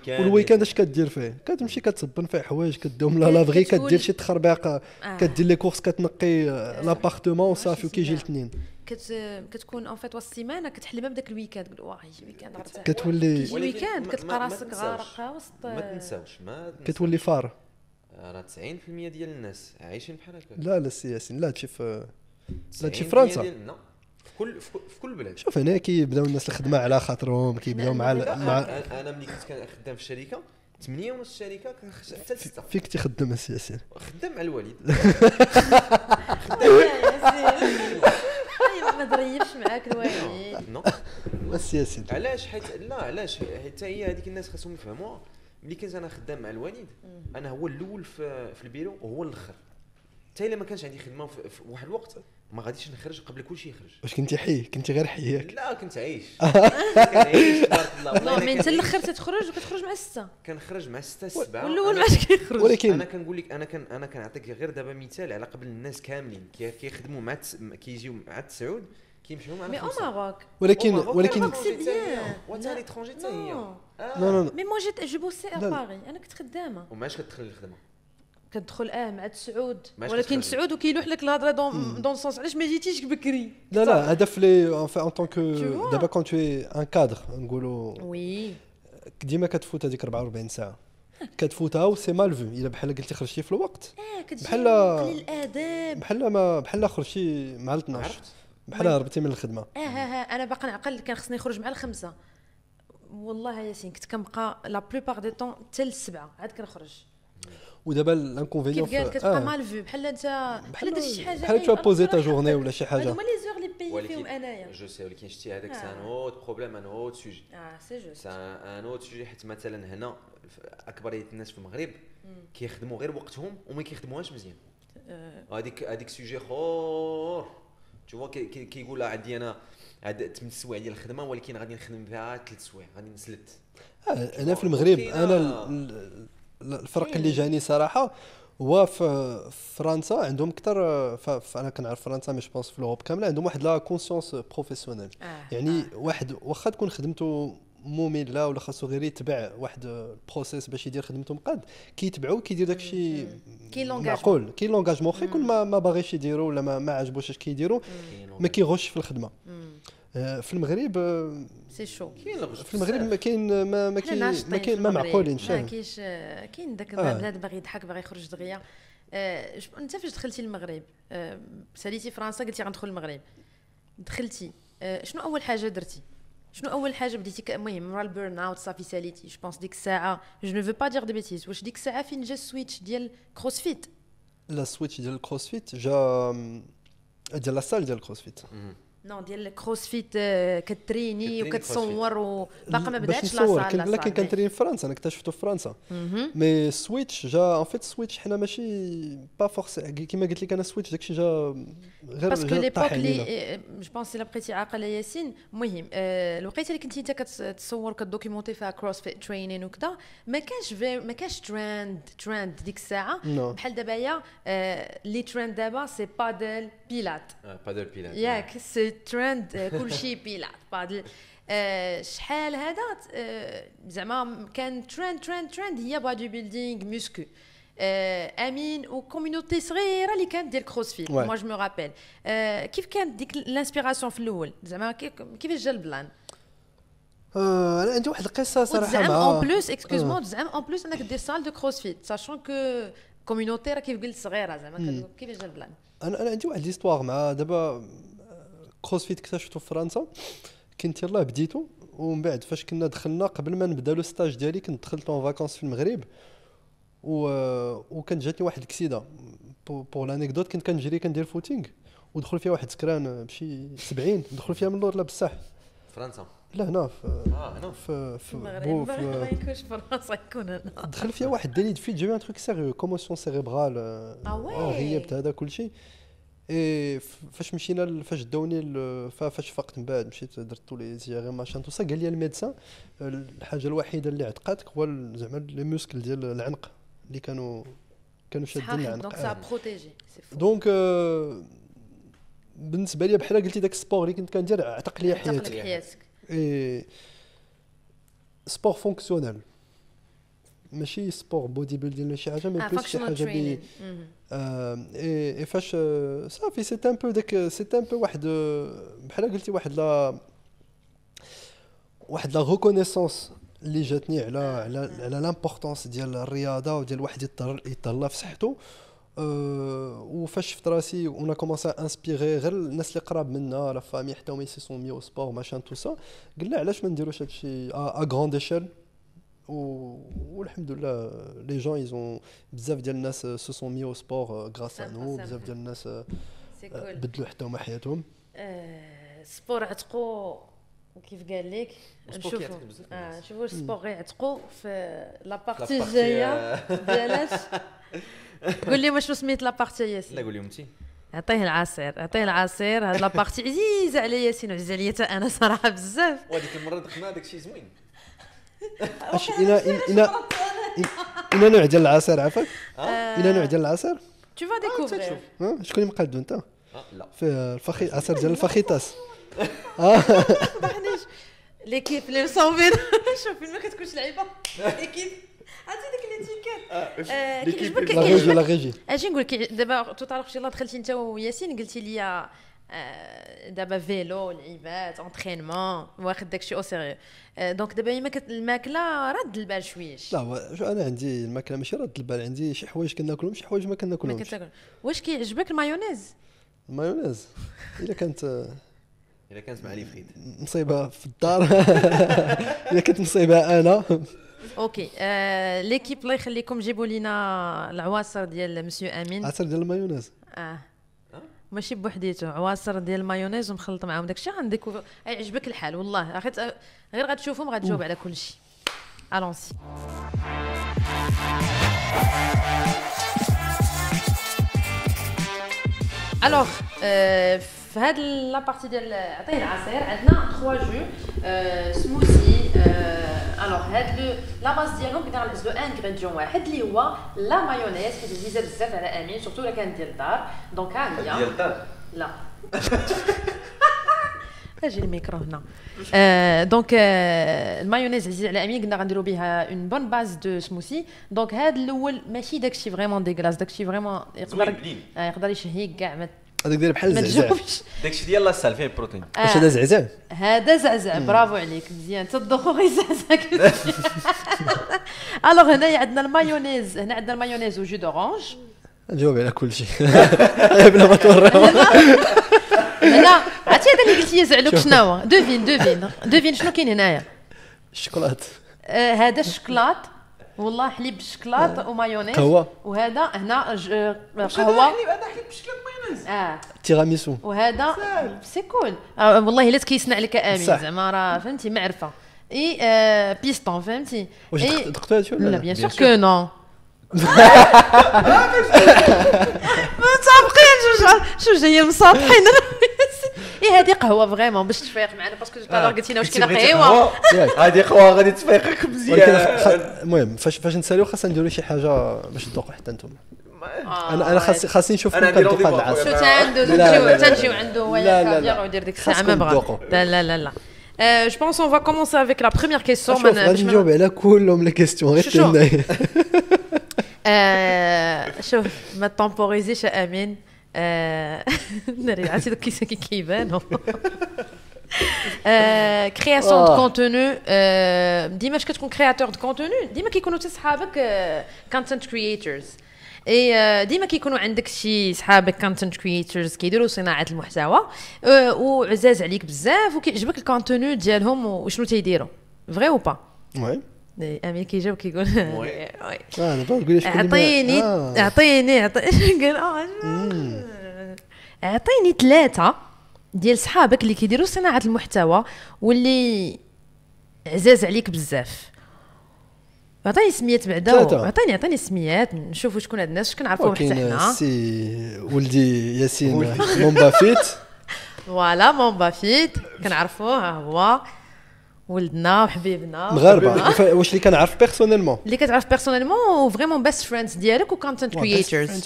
[SPEAKER 1] والويكاند اش كدير فيه؟ كتمشي كتصبن فيه حوايج كديهم لا لافغي كدير شي تخربيق كدير لي كورس كتنقي لابارتمون وصافي وكيجي الاثنين
[SPEAKER 2] كتكون اون فيت والسيمانه كتحلم بداك الويكاند تقول واه يجي ويكاند
[SPEAKER 1] كتولي
[SPEAKER 2] الويكاند كتلقى راسك غارقه وسط
[SPEAKER 3] ما تنساوش
[SPEAKER 1] كتولي فار.
[SPEAKER 3] راه 90% ديال الناس عايشين بحال هكا.
[SPEAKER 1] لا سياسيين لا تشي في فرنسا
[SPEAKER 3] في كل بلاد.
[SPEAKER 1] شوف هنا كيبداو الناس الخدمه على خاطرهم كيبداو مع
[SPEAKER 3] انا ملي كنت خدام في الشركه 8 ونص الشركه كنخرج حتى 6.
[SPEAKER 1] فيك تخدم السياسيين؟
[SPEAKER 3] خدام مع الوالد.
[SPEAKER 2] ما ضريفش معاك الوالد.
[SPEAKER 3] نو
[SPEAKER 1] السياسيين
[SPEAKER 3] علاش؟ علاش حيت هي هذيك الناس خاصهم يفهموها. ملي كنت انا خدام مع الوالد انا هو الاول في البيرو وهو الاخر. حتى الا ما كانش عندي خدمه في واحد الوقت ما غاديش نخرج قبل كلشي يخرج.
[SPEAKER 1] واش كنتي حي؟ كنتي غير حياك؟
[SPEAKER 3] لا كنت عايش. كنعيش تبارك الله.
[SPEAKER 2] والله من انت الاخر تخرج وكتخرج مع 6.
[SPEAKER 3] كنخرج مع 6 7
[SPEAKER 2] والاول ماش كيخرج.
[SPEAKER 1] ولكن
[SPEAKER 3] انا كنقول لك انا كنعطيك غير دابا مثال على قبل الناس كاملين كيخدموا مع كيجيو مع 9 كيمشيو مع 5.
[SPEAKER 2] مي او ماروك
[SPEAKER 1] ولكن
[SPEAKER 2] سي بيان
[SPEAKER 3] وتا ليترونجي حتى هي.
[SPEAKER 1] نو
[SPEAKER 2] مي مو جيت جو بوسي ا باري انا كنت خدامه.
[SPEAKER 3] وماش كتدخل الخدمه
[SPEAKER 2] كتدخل مع 9 ولكن 9 وكيلوح لك الهضره دون سونس. علاش ما جيتيش بكري؟
[SPEAKER 1] لا هدف لي ان طونك دابا كون تو ان كادر نقولوا
[SPEAKER 2] وي
[SPEAKER 1] ديما كتفوت هذيك 44 ساعه كتفوتها وسي مال فو. الا بحال قلتي خرجتي في الوقت
[SPEAKER 2] بحال قليل الاداب
[SPEAKER 1] بحال خرجتي مع 12 بحال هربتي من الخدمه.
[SPEAKER 2] انا باقا نعقل كان خصني نخرج مع 5 والله ياسين كنت كنبقى لا بلوبار دي طون حتى ل7 عاد كنخرج.
[SPEAKER 1] ودابا لانكونفينيون
[SPEAKER 2] كيف قال كتبقى مال فو بحال انت بحال درتي شي حاجه
[SPEAKER 1] بحال تو بوزي تا جورني ولا شي حاجه.
[SPEAKER 2] هما لي زور لي بيي فيهم انايا
[SPEAKER 3] جو سي. ولكن شتي هذاك سي ان اوت بروبليم ان اوت سوجي.
[SPEAKER 2] سي جوست
[SPEAKER 3] سي ان اوت سوجي. حيت مثلا هنا اكبريه الناس في المغرب كيخدموا غير وقتهم وما كيخدموهاش مزيان. هذيك سوجي خور تشوفوا كيقول عندي انا عاد 8 سوايع ديال الخدمه ولكن غادي نخدم فيها 3 سوايع غادي نسلت.
[SPEAKER 1] انا في المغرب انا الفرق اللي جاني صراحه هو في فرنسا عندهم اكثر. انا كنعرف فرنسا مي جوبونس في الاوروب كامله عندهم واحد لا كونسيونس بروفيسيونيل. يعني واحد واخا تكون خدمته ممله ولا خاصو غير يتبع واحد البروسيس باش يدير خدمته مقاد كيتبعو كيدير داكشي معقول. كاين لونغاجمون خي كل ما باغيش يديرو ولا ما عجبوش اش كيديروا ما كيغش في الخدمه. في المغرب
[SPEAKER 2] سي شو
[SPEAKER 1] في المغرب ما كاين ما كاين ما معقولينش.
[SPEAKER 2] ما كاينش كاين داك بنادم باغي يضحك باغي يخرج دغيا. انت فاش دخلتي المغرب ساليتي فرنسا قلتي غندخل المغرب دخلتي شنو اول حاجه درتي؟ شنو اول حاجه بديتي المهم مع البيرن اوت صافي ساليتي جو بونس ديك الساعه جو نو فو با دير دي بيتيز واش ديك الساعه فين جا السويتش ديال كروسفيت
[SPEAKER 1] لا سويتش ديال الكروسفيت جا ديال لا سال ديال الكروسفيت
[SPEAKER 2] نو ديال الكروسفيت كتريني وكتصور وباقا ما بداتش
[SPEAKER 1] لا سال لا كان ترين في فرنسا انا اكتشفته في فرنسا مي سويتش جا ان فيت سويتش حنا ماشي با فورس كيما قلت لك انا سويتش داكشي جا غير
[SPEAKER 2] باسكو ليبوك لي جو بونس لا بقيتي عاقله ياسين المهم الوقيته اللي كنتي انت كتصور كدوكيمونتي فيها كروسفيت ترينين وكذا ما كانش ترند ديك الساعه بحال دابا لي ترند دابا سي بادل بيلات ياك سي ترند كلشي بيلات بادل شحال هذا زعما كان ترند هي بادي بيلدينغ موسكو امين وكوميونيتي صغيره اللي كانت ديال كروسفيت موا جو مو رابيل كيف كانت ديك الانسبيراسيون في الاول زعما كيفاش جا البلان
[SPEAKER 1] انا عندي واحد القصه صراحه
[SPEAKER 2] زعما اون بلوس اكسكوزمون زعما اون بلوس انك دير سال دو كروسفيت ساشون كو كوميونيتي راه كيف قلت صغيره زعما كيفاش جا البلان
[SPEAKER 1] انا عندي واحد ليستوار مع دابا كروسفيت اكتشفتو في فرنسا كنت يلاه بديتو ومن بعد فاش كنا دخلنا قبل ما نبدا لو ستاج ديالي كنت دخلت اون فاكونس في المغرب وكانت جاتني واحد الكسيده بور لانيكدوت كنت كنجري كندير فوتينغ ودخل فيها واحد سكران بشي 70 دخل فيها من اللور لا بصح
[SPEAKER 3] فرنسا
[SPEAKER 1] لا هنا
[SPEAKER 3] هنا
[SPEAKER 1] في
[SPEAKER 2] المغرب ما يكونش فرنسا يكون هنا
[SPEAKER 1] دخل فيها واحد دليل في جيبي ان تروك سيريو كوموسيون سيريبرال غيبت هذا كلشي اي فاش مشينا فاش داوني فاش فقت من بعد مشيت درت لي زياره ماشان تو سا قال لي الميدسان الحاجه الوحيده اللي عتقاتك هو زعما لي موسكل ديال العنق اللي كانوا شادين العنق
[SPEAKER 2] دونك سا بروتيجي
[SPEAKER 1] دونك بالنسبه لي بحال قلتي داك السبور اللي كنت كندير عتق لي حياتك اي سبور فونكسيونيل ماشي سبور بودي بيلدين ولا شي حاجه مي بلوس شي حاجه بي اي فاش صافي سي ان بو داك سي ان بو واحد بحال قلتي واحد لا ريكونيسونس اللي جاتني على لامبورطونس ديال الرياضه وديال الواحد يتهلا في صحته وفاش شفت راسي ونا كومونسا انسبيري غير الناس اللي قراب منا لا فامي حتى هما يسون ميو سبور ماشان تو سا قلنا علاش ما نديروش هادشي ا غراند ايشيل والحمد لله لي جون ايزون بزاف ديال الناس سو سون ميو سبور غراس ا نو بزاف ديال الناس بدلوا حتى هما حياتهم
[SPEAKER 2] سبور عتقو كيف قال لك نشوفوا السبور غيعتقوا في لا بارتي الجايه ديالاش قول لي واش سميت لا بارتي ياسين
[SPEAKER 3] لا قول لي انت
[SPEAKER 2] عطيه العصير هاد لا بارتي عزيزه على ياسين وعزيزه عليا حتى انا صراحه بزاف
[SPEAKER 3] وهذيك المره دخلنا داكشي زوين
[SPEAKER 1] اش الى نوع ديال العصير عافاك الى نوع ديال العصير
[SPEAKER 2] tu vas découvrir
[SPEAKER 1] شكون اللي مقادو انت
[SPEAKER 3] لا
[SPEAKER 1] في الفخي عصير ديال الفخيتاس
[SPEAKER 2] بحنيش ليكيب اللي مصوبين شوف فين ما كتكونش لعيبه ليكيب عرفتي ديك ليتيكيت كيعجبك
[SPEAKER 1] لا ريجي
[SPEAKER 2] اجي نقول لك دابا تو تعرف شي الله دخلتي انت وياسين قلتي لي دابا فيلو لعيبات انترينمون واخد داكشي او سيريو دونك دابا الماكله رد البال شويش
[SPEAKER 1] لا انا عندي الماكله ماشي رد البال عندي شي حوايج كناكلهم شي حوايج ما كناكلهمش
[SPEAKER 2] واش كيعجبك المايونيز
[SPEAKER 1] الا كانت
[SPEAKER 3] مع لي فريد
[SPEAKER 1] مصيبه في الدار الا كانت مصيبه انا
[SPEAKER 2] اوكي ليكيب الله يخليكم جيبوا لينا العواصر ديال مسيو امين
[SPEAKER 1] عصير ديال المايونيز
[SPEAKER 2] ماشي بوحديته عواصر ديال المايونيز ومخلط معاهم داكشي غنديكو يعجبك الحال والله غير غتشوفهم غتجاوب على كل شيء الونسي الوغ في هاد لابارتي ديال عطيه العصير عندنا 3 جو سموثي الوغ هاد لا باز ديالهم كنا غنهزلو انغريديون واحد اللي هو لا مايونيز حيت عزيزه بزاف على امين سورتو الا كانت ديال الدار دونك ها هي
[SPEAKER 3] ديال الدار
[SPEAKER 2] لا اجي الميكرو هنا دونك المايونيز عزيز على امين قلنا غنديروا بها اون بون باز دو سموثي دونك هاد الاول ماشي داكشي فريمون ديغلاس داكشي فريمون يقدر يشهيك كاع
[SPEAKER 1] هذاك داير بحال الزعزع
[SPEAKER 3] داكشي ديال لا سال فيه بروتين
[SPEAKER 1] واش هذا زعزع
[SPEAKER 2] هذا زعزع برافو عليك مزيان تدخل يزعزع الوغ هنايا عندنا المايونيز عندنا المايونيز وجو دورانج
[SPEAKER 1] نجاوب على كل شيء بلا ما توريو
[SPEAKER 2] هنا عرفتي هذاك اللي قلتي زعلوك شنو دوفين شنو كاين هنايا
[SPEAKER 1] الشوكولات
[SPEAKER 2] هذا الشوكولات والله حليب بالشوكولات ومايونيز
[SPEAKER 1] قهوه
[SPEAKER 2] وهذا هنا قهوه
[SPEAKER 3] هذا حليب بالشوكولات مايونيز
[SPEAKER 2] تيراميسو وهذا سي كول والله لا تكيسنا عليك امين زعما راه فهمتي معرفه اي بيستون فهمتي
[SPEAKER 1] واش دقتو هادشي ولا
[SPEAKER 2] لا بيان سور كو نو متسابقين شو جايه مساطحين اي هذه قهوه فريمون باش تفيق معنا باسكو طالع قلتي لنا واش كاينه قهوه
[SPEAKER 3] هذه قهوه غادي تفيقك مزيان.
[SPEAKER 1] المهم فاش نساليو خاصنا نديرو شي حاجه باش تذوقوا حتى نتوما. انا خاصني نشوف كم كندوق هذا العصير.
[SPEAKER 2] شو تنجيو عنده ويا كافيار ويدير ديك الساعه ما بغا لا je pense on va commencer avec la première question
[SPEAKER 1] غادي نجاوب على كلهم لي كيسيون غير
[SPEAKER 2] شوف ما تمبوريزيش امين ناري عرفتي دوك كيبانو كرياسيون دو كونتوني ديما فاش كتكون كرياتور دو كونتوني ديما كيكونوا حتى صحابك كونتنت كرييترز اي ديما كيكونوا عندك شي صحابك كونتنت كرييترز كيديروا صناعه المحتوى وعزاز عليك بزاف وكيعجبك الكونتوني ديالهم وشنو تيديروا فري او با
[SPEAKER 1] وي
[SPEAKER 2] امين كيجاوب كيقول
[SPEAKER 1] وي انا بقول لك
[SPEAKER 2] اعطيني قال اعطيني 3 ديال صحابك اللي كيديروا صناعه المحتوى واللي عزاز عليك بزاف. عطيني سميات بعدا عطيني سميات نشوفوا شكون هاد الناس كنعرفوهم حتى حنا.
[SPEAKER 1] سي ولدي ياسين مومبافيت
[SPEAKER 2] فوالا مومبافيت كنعرفوه ها هو ولدنا وحبيبنا
[SPEAKER 1] مغاربه. واش اللي كنعرف بيرسونيلمون
[SPEAKER 2] اللي كتعرف بيرسونيلمون فريمون بيست فريندز ديالك وكونتنت كرييترز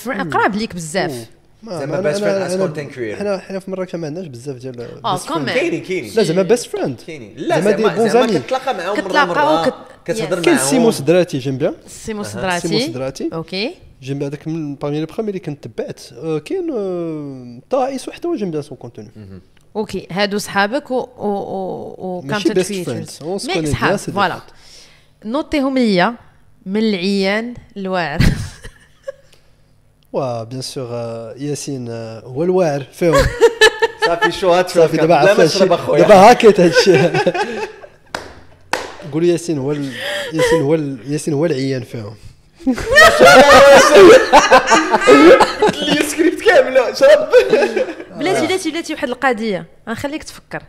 [SPEAKER 2] زعما قراب ليك بزاف
[SPEAKER 3] زعما بيست فريند از كونتنت كرييتور.
[SPEAKER 1] حنا في مراكش ما عندناش بزاف ديال
[SPEAKER 3] كاينين
[SPEAKER 1] لا زعما بيست فريند
[SPEAKER 3] لا زعما كتلاقى معاهم مره كتهضر معاهم.
[SPEAKER 1] كاين سيموس دراتي جيم بيان
[SPEAKER 2] سيموس دراتي اوكي
[SPEAKER 1] جيم هذاك من بارمي لي بروميير اللي كنت تبعت. كاين طائس وحتى هو جيم بيان سون كونتوني
[SPEAKER 2] اوكي هادو صحابك و كونتنت كرييترز مي صحاب فوالا نوطيهم ليا من العيان الواعر.
[SPEAKER 1] وا بيان سور ياسين هو الواعر فيهم
[SPEAKER 3] صافي شو هاد
[SPEAKER 1] صافي دابا عرفت دابا هاكيت هادشي. قولوا ياسين هو العيان فيهم.
[SPEAKER 3] السكريبت كامل شرب.
[SPEAKER 2] بلاتي واحد القضيه غنخليك تفكر.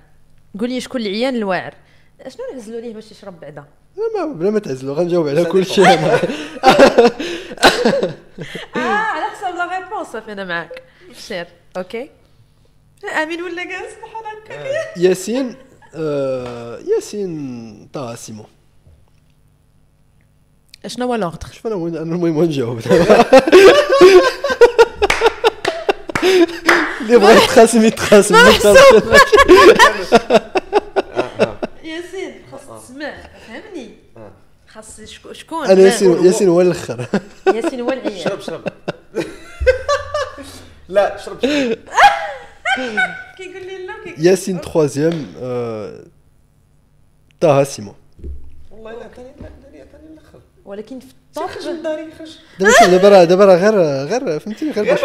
[SPEAKER 2] قول لي شكون العيان الواعر شنو نعزلوا ليه باش يشرب بعدا.
[SPEAKER 1] بلا ما تعزلوا غنجاوب على كل شيء.
[SPEAKER 2] على حسب لا ريبونس صافي انا معاك سير اوكي. امين ولا جالس بحال هكا.
[SPEAKER 1] ياسين طاسمو
[SPEAKER 2] شنو هو لوغدر.
[SPEAKER 1] شوف انا المهم نجاوب اللي بغى يتخاصم
[SPEAKER 2] ياسين خاص تسمع فهمني خاص شكون
[SPEAKER 1] انا ياسين هو الاخر.
[SPEAKER 2] ياسين هو العيان.
[SPEAKER 3] شرب لا شرب
[SPEAKER 2] كيقول لي لا
[SPEAKER 1] ياسين 3 طه سيمو.
[SPEAKER 3] والله لا ثاني الاخر
[SPEAKER 2] ولكن في
[SPEAKER 3] خرج من داري خرج
[SPEAKER 1] دابا غير فهمتيني غير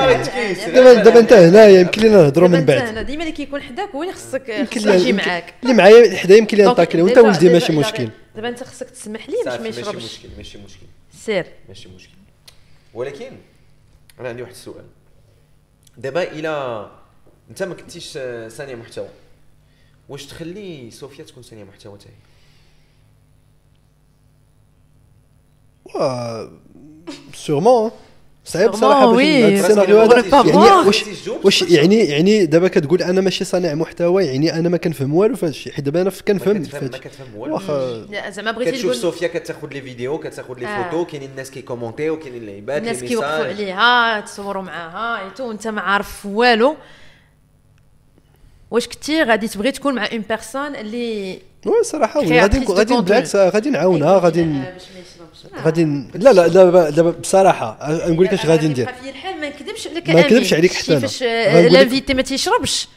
[SPEAKER 1] دابا انت هنايا يمكن لينا نهضروا من بعد.
[SPEAKER 2] انا ديما اللي كيكون حداك هو اللي خصك يجي معاك.
[SPEAKER 1] اللي معايا حدايا يمكن لي نطاكل وانت ولدي ماشي مشكل.
[SPEAKER 2] دابا انت خصك تسمح لي باش ما يشربش.
[SPEAKER 3] ماشي مشكل
[SPEAKER 2] سير
[SPEAKER 3] ماشي مشكل. ولكن انا عندي واحد السؤال. دابا الا انت ما كنتيش صانع محتوى واش تخلي صوفيا تكون صانع محتوى حتى هي؟
[SPEAKER 1] سورمون صعيب صراحه باش السيناريو هذا واش يعني دابا كتقول انا ماشي صانع محتوى يعني انا ما كنفهم والو في هذا الشيء. حيت دابا انا كنفهم
[SPEAKER 3] ما كتفهم والو.
[SPEAKER 2] واخا زعما بغيتي
[SPEAKER 3] تقول كتشوف صوفيا كتاخذ لي فيديو كتاخذ لي فوتو كاينين الناس كيكومونتيو كاينين اللعيبات
[SPEAKER 2] الناس كيوقفوا عليها تصوروا معاها ايتو وانت ما عارف والو. واش كنتي غادي تبغي تكون مع اون بيرسون اللي
[SPEAKER 1] صراحه غادي بالعكس غادي نعاونها غادي لا دابا بصراحه نقول لك اش غادي ندير.
[SPEAKER 2] في الحال ما نكذبش عليك
[SPEAKER 1] ما نكذبش عليك حتى
[SPEAKER 2] كيفاش لافيتي ما تيشربش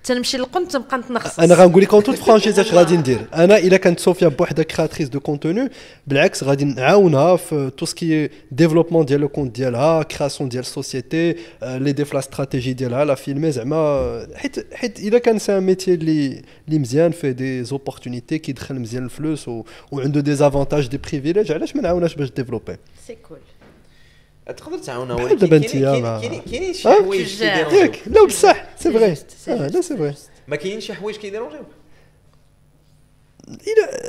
[SPEAKER 2] تنمشي للقنت تبقى نتنخص.
[SPEAKER 1] انا غنقول لك اون توت فرانشيز اش غادي ندير انا الا كانت صوفيا بوحده كرياتريس دو كونتوني بالعكس غادي نعاونها في تو سكي ديفلوبمون ديال لو كونت ديالها كرياسيون ديال السوسيتي لي ديف لا استراتيجي ديالها لا فيلمي زعما حيت الا كان سي ميتي اللي مزيان فيه دي زوبورتونيتي كيدخل مزيان الفلوس وعنده دي زافونتاج دي بريفيليج علاش ما نعاوناش باش ديفلوبي
[SPEAKER 2] سي كول
[SPEAKER 3] تقدر تعاونها
[SPEAKER 1] بحال دابا انت
[SPEAKER 3] كاينين شي حوايج
[SPEAKER 1] ياك لا بصح سي فري لا سي فري
[SPEAKER 3] ما كاينين شي حوايج كيديرونجيوك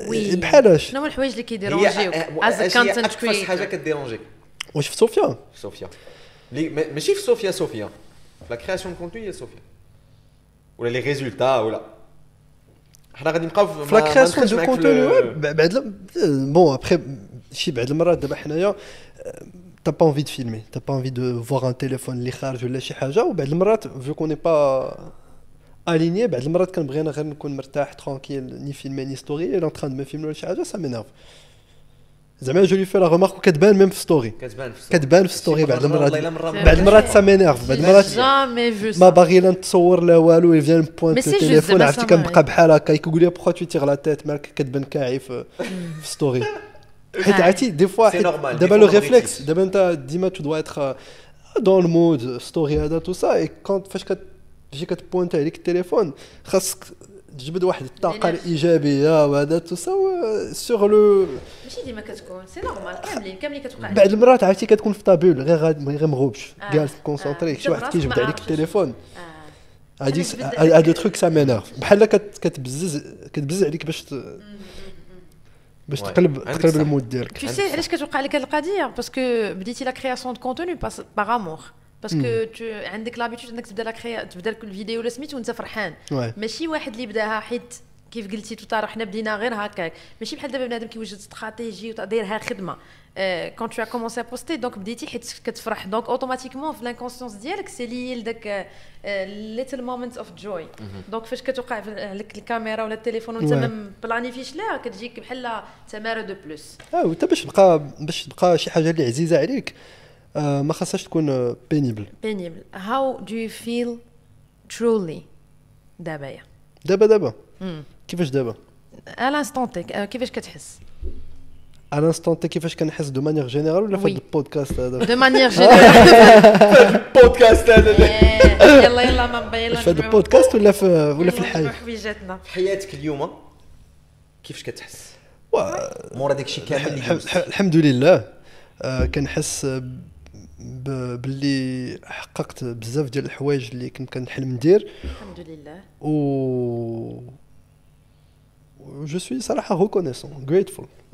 [SPEAKER 1] الى بحالاش
[SPEAKER 2] شنو هما الحوايج اللي كيديرونجيوك از كونتنت كرييتور
[SPEAKER 3] حاجه كديرونجيك
[SPEAKER 1] واش في صوفيا
[SPEAKER 3] صوفيا ماشي في صوفيا لا كرياسيون كونتوني ديال صوفيا ولا لي ريزولتا ولا حنا غادي نبقاو
[SPEAKER 1] في لا كرياسيون دو كونتوني بعد بون ابخي شي بعد المرات دابا حنايا t'as pas envie de filmer, t'as pas envie de voir un téléphone اللي خارج ولا شي حاجه وبعد المرات vu qu'on n'est pas aligné بعد المرات كنبغي انا غير نكون مرتاح ترانكيل ني فيلمي ني ستوري الا نتران دو فيلم ولا شي حاجه سا مينيرف زعما جو لي في لا ريمارك وكتبان ميم في ستوري كتبان في ستوري بعد المرات سا مينيرف بعد المرات ما باغي لا نتصور لا والو يفيان بوينت التليفون عرفتي كنبقى بحال هكا يقول لي بوكو تو تيغ لا تيت مالك كتبان كاعي في ستوري حيت عرفتي دي فوا دابا لو ريفلكس دابا انت ديما تو دوا اتر دون المود ستوري هذا تو سا اي كونت فاش كتجي كتبوينت عليك التليفون خاصك تجبد واحد الطاقه الايجابيه وهذا تو سا سور لو
[SPEAKER 2] ماشي ديما كتكون سي نورمال كاملين كتوقع
[SPEAKER 1] بعد المرات عرفتي كتكون في طابول غير مغوبش جالس كونسونطري شي واحد كيجبد عليك التليفون هادو تروك سا مينيرف بحال كتبزز عليك باش تقلب المود ديالك.
[SPEAKER 2] Tu sais علاش كتوقع لك هاد القضيه باسكو بديتي لا كرياسيون دو كونتوني باغ امور باسكو عندك لابيتود انك تبدا كل فيديو ولا سميتو وانت فرحان ماشي واحد اللي بداها حيت كيف قلتي تو حنا بدينا غير هكاك ماشي بحال دابا بنادم كيوجد استراتيجي ودايرها خدمه كون تو كومونسي ا بوستي دونك بديتي حيت كتفرح دونك اوتوماتيكمون في لانكونسيونس ديالك سي لي لداك ليتل مومنت اوف جوي دونك فاش كتوقع لك الكاميرا ولا التليفون وانت ما بلانيفيش لا كتجيك بحال تماره دو بلس
[SPEAKER 1] وانت باش تبقى شي حاجه اللي عزيزه عليك ما خاصهاش تكون بينيبل
[SPEAKER 2] هاو دو يو فيل ترولي
[SPEAKER 1] دابا كيفاش دابا
[SPEAKER 2] الانستون كيفاش كتحس
[SPEAKER 1] الانستون كيفاش كنحس دو مانيير جينيرال ولا في البودكاست هذا
[SPEAKER 2] دو مانيير جينيرال
[SPEAKER 3] البودكاست هذا
[SPEAKER 2] يلا ما نبين
[SPEAKER 1] في البودكاست ولا في الحياه
[SPEAKER 2] حويجاتنا
[SPEAKER 3] في حياتك اليوم كيفاش كتحس مورا داكشي كامل
[SPEAKER 1] الحمد لله كنحس باللي حققت بزاف ديال الحوايج اللي كنت كنحلم ندير
[SPEAKER 2] الحمد لله
[SPEAKER 1] جو سوي صراحه reconnaissant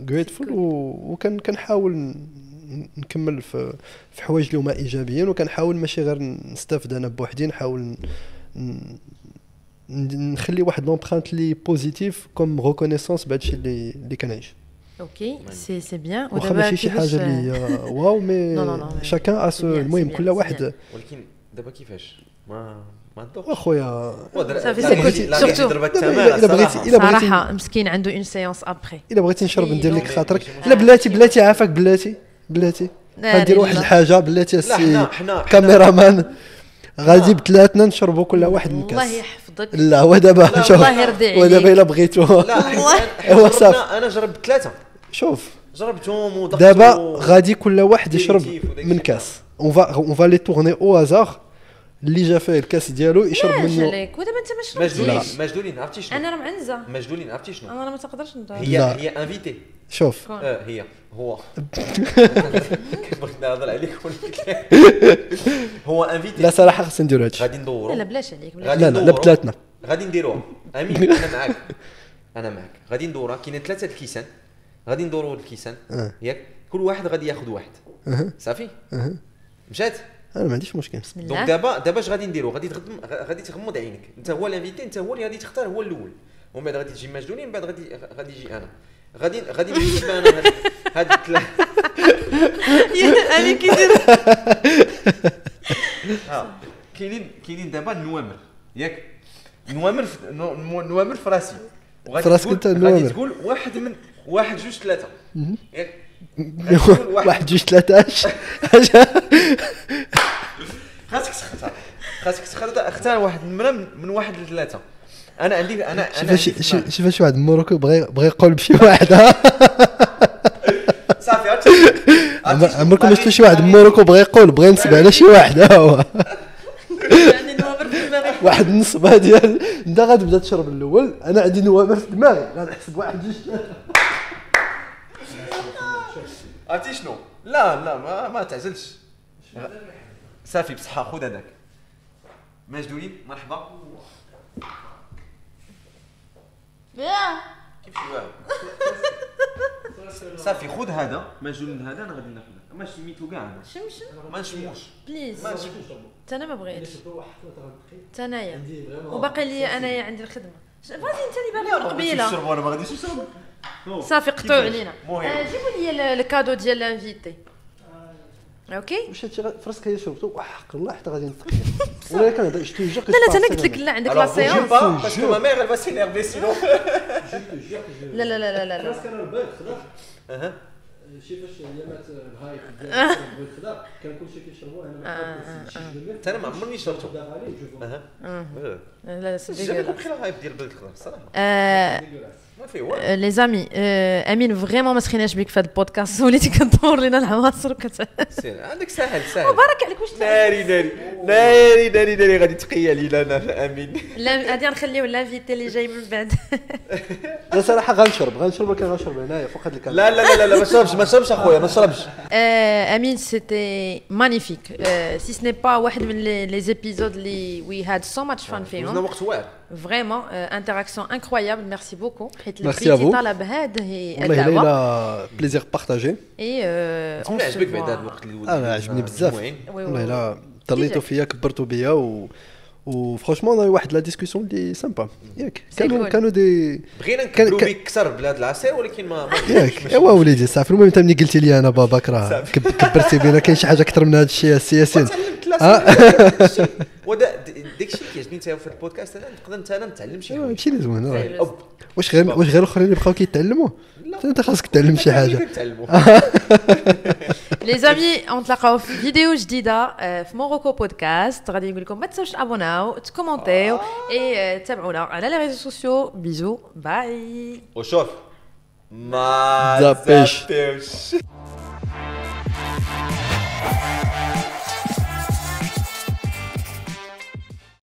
[SPEAKER 1] grateful وكنحاول نكمل في حوايج اللي هما ايجابيين وكنحاول ماشي غير نستافد انا بوحدي نحاول نخلي واحد لومبرانت لي بوزيتيف كوم ريكونيسونس بهادشي اللي كنعيش
[SPEAKER 2] اوكي سي بيان
[SPEAKER 1] ودابا ماشي شي حاجه اللي واو مي شاكان اس المهم كل واحد
[SPEAKER 3] ولكن دابا كيفاش ما دوقش
[SPEAKER 1] اخويا
[SPEAKER 2] صافي
[SPEAKER 3] ضربت الثمن
[SPEAKER 2] صراحه مسكين عنده اون سيونس ابري
[SPEAKER 1] الا بغيتي نشرب ندير لك خاطرك لا بلاتي عافاك بلاتي غندير واحد الحاجه بلاتي السي كاميرامان غادي بثلاثنا نشربوا كل واحد من كاس
[SPEAKER 2] الله يحفظك
[SPEAKER 1] لا هو دابا شوف
[SPEAKER 2] الله يرضي عليك
[SPEAKER 1] ودابا الا بغيتو
[SPEAKER 3] لا انا جربت ثلاثه
[SPEAKER 1] شوف
[SPEAKER 3] جربتهم ودخلت
[SPEAKER 1] دابا غادي كل واحد يشرب من كاس اون فا لي تورني او هازار اللي جا فيه الكاس ديالو يشرب منه
[SPEAKER 2] ودابا انت ما شربتيش
[SPEAKER 3] مجدولين عرفتي شنو
[SPEAKER 2] انا راه معنزه
[SPEAKER 3] مجدولين عرفتي شنو
[SPEAKER 2] انا ما تقدرش ندير
[SPEAKER 3] هي انفيتي
[SPEAKER 1] شوف
[SPEAKER 3] هو كنبغي نهضر عليك هو انفيتي
[SPEAKER 1] لا صراحه خصنا نديرو هادشي
[SPEAKER 3] غادي ندورو
[SPEAKER 2] لا بلاش عليك
[SPEAKER 1] لا بثلاثنا
[SPEAKER 3] غادي نديروها امين انا معاك غادي ندورها كاينين 3 الكيسان غادي ندورو الكيسان ياك كل واحد غادي ياخذ واحد صافي مشات
[SPEAKER 1] انا ما عنديش مشكل
[SPEAKER 3] دونك دابا اش غادي نديرو غادي تغمض عينك انت هو الانفيتي انت هو اللي غادي تختار هو الاول ومن بعد غادي تجي مجدولين من بعد غادي يجي انا غادي نجيب انا هاد الثلاثه
[SPEAKER 2] انا كيدير
[SPEAKER 3] كاينين دابا النوامر ياك نوامر في راسي
[SPEAKER 1] وغادي
[SPEAKER 3] تقول واحد من 1 2 3 ياك
[SPEAKER 1] 1 2 3 خاصك
[SPEAKER 3] تختار خاصك اختار واحد النمره من 1 ل 3. انا عندي
[SPEAKER 1] شوف شي واحد من موروكو بغى يقول بشي واحد
[SPEAKER 3] صافي
[SPEAKER 1] عمركم شفتوا شي واحد من موروكو بغى ينصب على شي واحد هو
[SPEAKER 2] يعني نوامر في دماغي
[SPEAKER 1] واحد النصبه ديال انت غتبدا تشرب الاول انا عندي نوامر في دماغي غنحسب واحد جوج
[SPEAKER 3] عرفتي شنو لا ما تعزلش صافي بصحه خذ هذاك مجدولين مرحبا كيف شويه صافي خذ هذا مجدولين هذا انا غادي ناخذ ما سميتو كاع انا
[SPEAKER 2] شمش
[SPEAKER 3] ما نشموش
[SPEAKER 2] بليز
[SPEAKER 3] ما نشموش
[SPEAKER 2] انا ما بغيتش انايا وباقي لي انايا عندي الخدمه فازي انت اللي باغي قبيله
[SPEAKER 3] نشرب انا ما غاديش نشرب
[SPEAKER 2] صافي قطعوا علينا جيبوا لي الكادو ديال الانفيتي اوكي
[SPEAKER 1] واش هادشي فراسك هي شربتو وحق الله حتى غادي نتقي ولا كان شتو جا
[SPEAKER 2] لا انا قلت لك لا عندك لا سيونس
[SPEAKER 3] باسكو ما ميغ elle va s'énerver sinon
[SPEAKER 2] لا لا لا لا لا
[SPEAKER 1] كان البيض خضر شي فاش ايامات الهايك ديال البيض خضر كان كلشي كيشربوه
[SPEAKER 3] انا ما عمرني شربته
[SPEAKER 2] لا صدق
[SPEAKER 3] جاب بخير الهايب ديال البيض الخضر الصراحه ما في والو
[SPEAKER 2] لي زامي امين فريمون ما سخيناش بك في هذا البودكاست وليتي كدور لينا العناصر
[SPEAKER 3] سير عندك سهل
[SPEAKER 2] بارك عليك واش
[SPEAKER 3] ناري غادي تقيا لينا انا امين
[SPEAKER 2] لا غادي نخليو لافيتي اللي جاي من بعد
[SPEAKER 1] لا صراحه غنشرب ولكن غنشرب هنايا فوق هذا الكلام
[SPEAKER 3] لا ما شربش اخويا ما شربش
[SPEAKER 2] امين سيتي مانيفيك سي سني با واحد من لي زيبيزود اللي وي هاد سو ماتش فان فيهم
[SPEAKER 3] وقت واعر
[SPEAKER 2] فريمون انتراكسيون انكرويابل ميرسي بوكو حيت
[SPEAKER 1] ميرسي ابو
[SPEAKER 2] طلب هذه
[SPEAKER 1] والله لا بليزير بارطاجي
[SPEAKER 2] اي
[SPEAKER 3] عجبك بعد هذا الوقت اللي
[SPEAKER 1] انا عجبني بزاف والله لا طليتو فيا كبرتو بيا وفرانشمون واحد لا ديسكوسيون اللي سامبا ياك كانوا دي
[SPEAKER 3] بغينا نكبروا بك اكثر بلاد العصير ولكن ما
[SPEAKER 1] ياك ايوا وليدي صافي المهم انت ملي قلتي لي انا باباك راه كبرتي بينا كاين شي حاجه اكثر من هذا الشيء السياسيين
[SPEAKER 3] ودا داكشي كيعجبني انت في البودكاست انا نقدر انا نتعلم شي حاجه
[SPEAKER 1] ماشي اللي زوين واش غير الاخرين اللي بقاو كيتعلموا انت خاصك تعلم شي حاجه
[SPEAKER 2] لي زامي نتلاقاو في فيديو جديده في موروكو بودكاست غادي نقول لكم ما تنساوش تابوناو تكومونتيو اي تابعونا على لي ريزو سوسيو بيزو باي
[SPEAKER 3] وشوف ما تزابيش